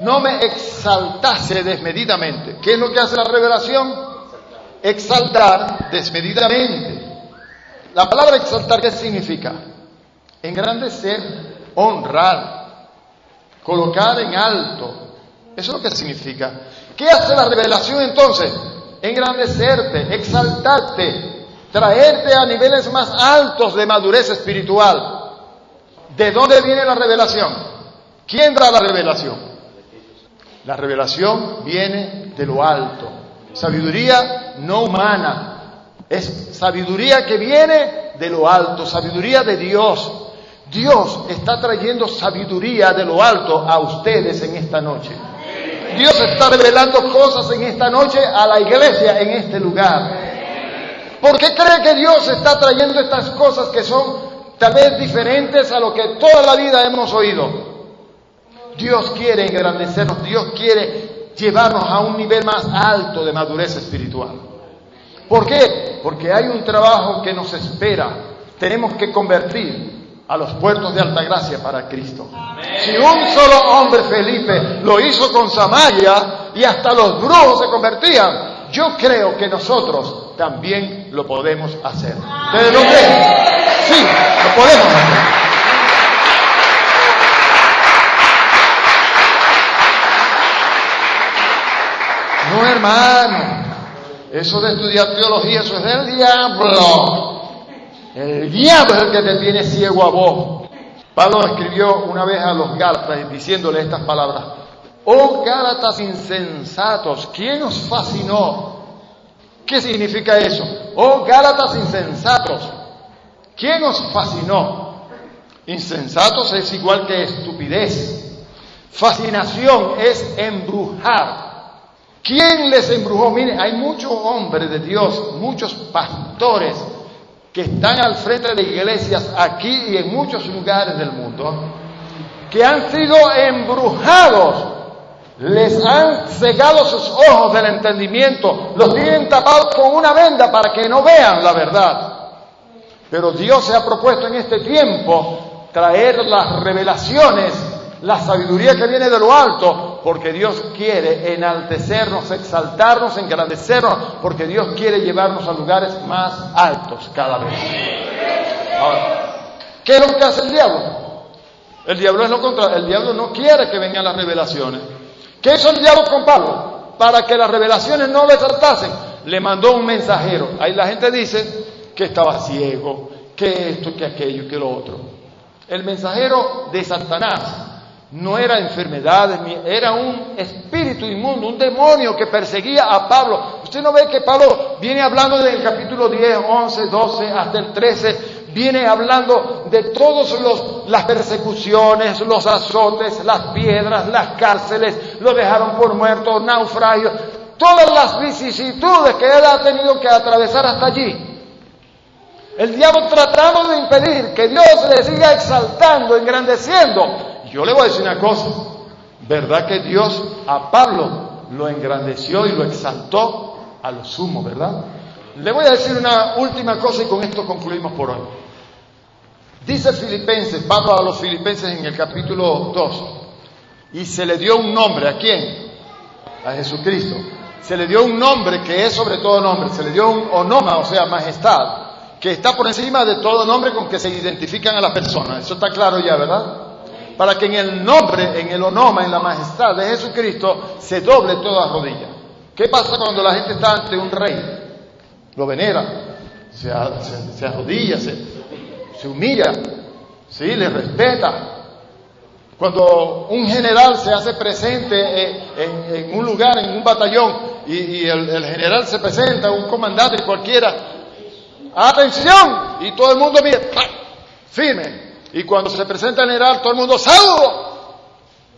no me exaltase desmedidamente, ¿qué es lo que hace la revelación? Exaltar desmedidamente. La palabra exaltar, ¿qué significa? Engrandecer, honrar, colocar en alto. Eso es lo que significa. ¿Qué hace la revelación entonces? Engrandecerte, exaltarte, traerte a niveles más altos de madurez espiritual. ¿De dónde viene la revelación? ¿Quién da la revelación? La revelación viene de lo alto. Sabiduría no humana. Es sabiduría que viene de lo alto, sabiduría de Dios. Dios está trayendo sabiduría de lo alto a ustedes en esta noche. Dios está revelando cosas en esta noche a la iglesia en este lugar. ¿Por qué cree que Dios está trayendo estas cosas que son tal vez diferentes a lo que toda la vida hemos oído? Dios quiere engrandecernos, Dios quiere llevarnos a un nivel más alto de madurez espiritual. ¿Por qué? Porque hay un trabajo que nos espera. Tenemos que convertir a los puertos de Altagracia para Cristo. Si un solo hombre, Felipe, lo hizo con Samaria y hasta los brujos se convertían, yo creo que nosotros también lo podemos hacer. ¿Ustedes lo creen? Sí, lo podemos hacer. No, hermano, eso de estudiar teología, eso es del diablo. El diablo es el que te tiene ciego a vos. Pablo escribió una vez a los Gálatas diciéndole estas palabras: oh Gálatas insensatos, ¿quién os fascinó? ¿Qué significa eso? Oh Gálatas insensatos, ¿quién os fascinó? Insensatos es igual que estupidez. Fascinación es embrujar. ¿Quién les embrujó? Miren, hay muchos hombres de Dios, muchos pastores que están al frente de iglesias aquí y en muchos lugares del mundo, que han sido embrujados, les han cegado sus ojos del entendimiento, los tienen tapados con una venda para que no vean la verdad. Pero Dios se ha propuesto en este tiempo traer las revelaciones, la sabiduría que viene de lo alto, porque Dios quiere enaltecernos, exaltarnos, engrandecernos, porque Dios quiere llevarnos a lugares más altos cada vez. Ahora, ¿qué es lo que hace el diablo? El diablo es lo contrario. El diablo no quiere que vengan las revelaciones. ¿Qué hizo el diablo con Pablo? Para que las revelaciones no le saltasen, le mandó un mensajero. Ahí la gente dice que estaba ciego, que esto, que aquello, que lo otro. El mensajero de Satanás no era enfermedades, era un espíritu inmundo, un demonio que perseguía a Pablo. Usted no ve que Pablo viene hablando del capítulo 10, 11, 12 hasta el 13, viene hablando de todas las persecuciones, los azotes, las piedras, las cárceles, lo dejaron por muerto, naufragios, todas las vicisitudes que él ha tenido que atravesar hasta allí. El diablo tratando de impedir que Dios le siga exaltando, engrandeciendo. Yo le voy a decir una cosa, ¿verdad que Dios a Pablo lo engrandeció y lo exaltó a lo sumo, verdad? Le voy a decir una última cosa y con esto concluimos por hoy. Dice Filipenses, Pablo a los Filipenses en el capítulo 2, y se le dio un nombre, ¿a quién? A Jesucristo. Se le dio un nombre que es sobre todo nombre, se le dio un onoma, o sea, majestad, que está por encima de todo nombre con que se identifican a las personas. Eso está claro ya, ¿verdad? Para que en el nombre, en el onoma, en la majestad de Jesucristo, se doble toda rodilla. ¿Qué pasa cuando la gente está ante un rey? Lo venera, se arrodilla, se humilla, ¿sí? Le respeta. Cuando un general se hace presente en un lugar, en un batallón, y el general se presenta, un comandante cualquiera, ¡atención! Y todo el mundo mira, firme. Y cuando se presenta el general, todo el mundo ¡saludo!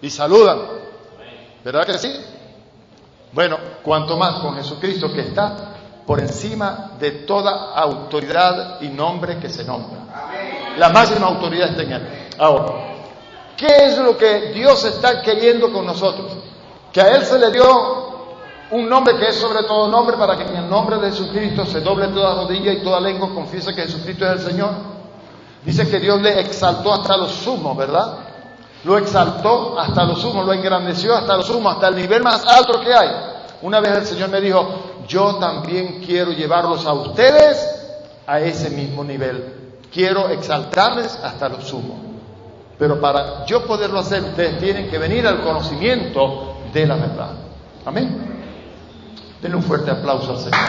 Y saludan. ¿Verdad que sí? Bueno, cuanto más con Jesucristo, que está por encima de toda autoridad y nombre que se nombra. La máxima autoridad está en Él. Ahora, ¿qué es lo que Dios está queriendo con nosotros? Que a Él se le dio un nombre que es sobre todo nombre, para que en el nombre de Jesucristo se doble toda rodilla y toda lengua confiese que Jesucristo es el Señor. Dice que Dios le exaltó hasta lo sumo, ¿verdad? Lo exaltó hasta lo sumo, lo engrandeció hasta lo sumo, hasta el nivel más alto que hay. Una vez el Señor me dijo, yo también quiero llevarlos a ustedes a ese mismo nivel. Quiero exaltarles hasta lo sumo. Pero para yo poderlo hacer, ustedes tienen que venir al conocimiento de la verdad. Amén. Denle un fuerte aplauso al Señor.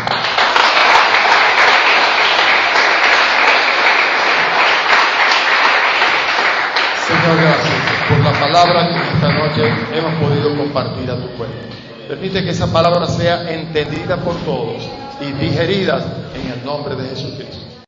Señor, gracias por la palabra que esta noche hemos podido compartir a tu pueblo. Permite que esa palabra sea entendida por todos y digerida en el nombre de Jesucristo.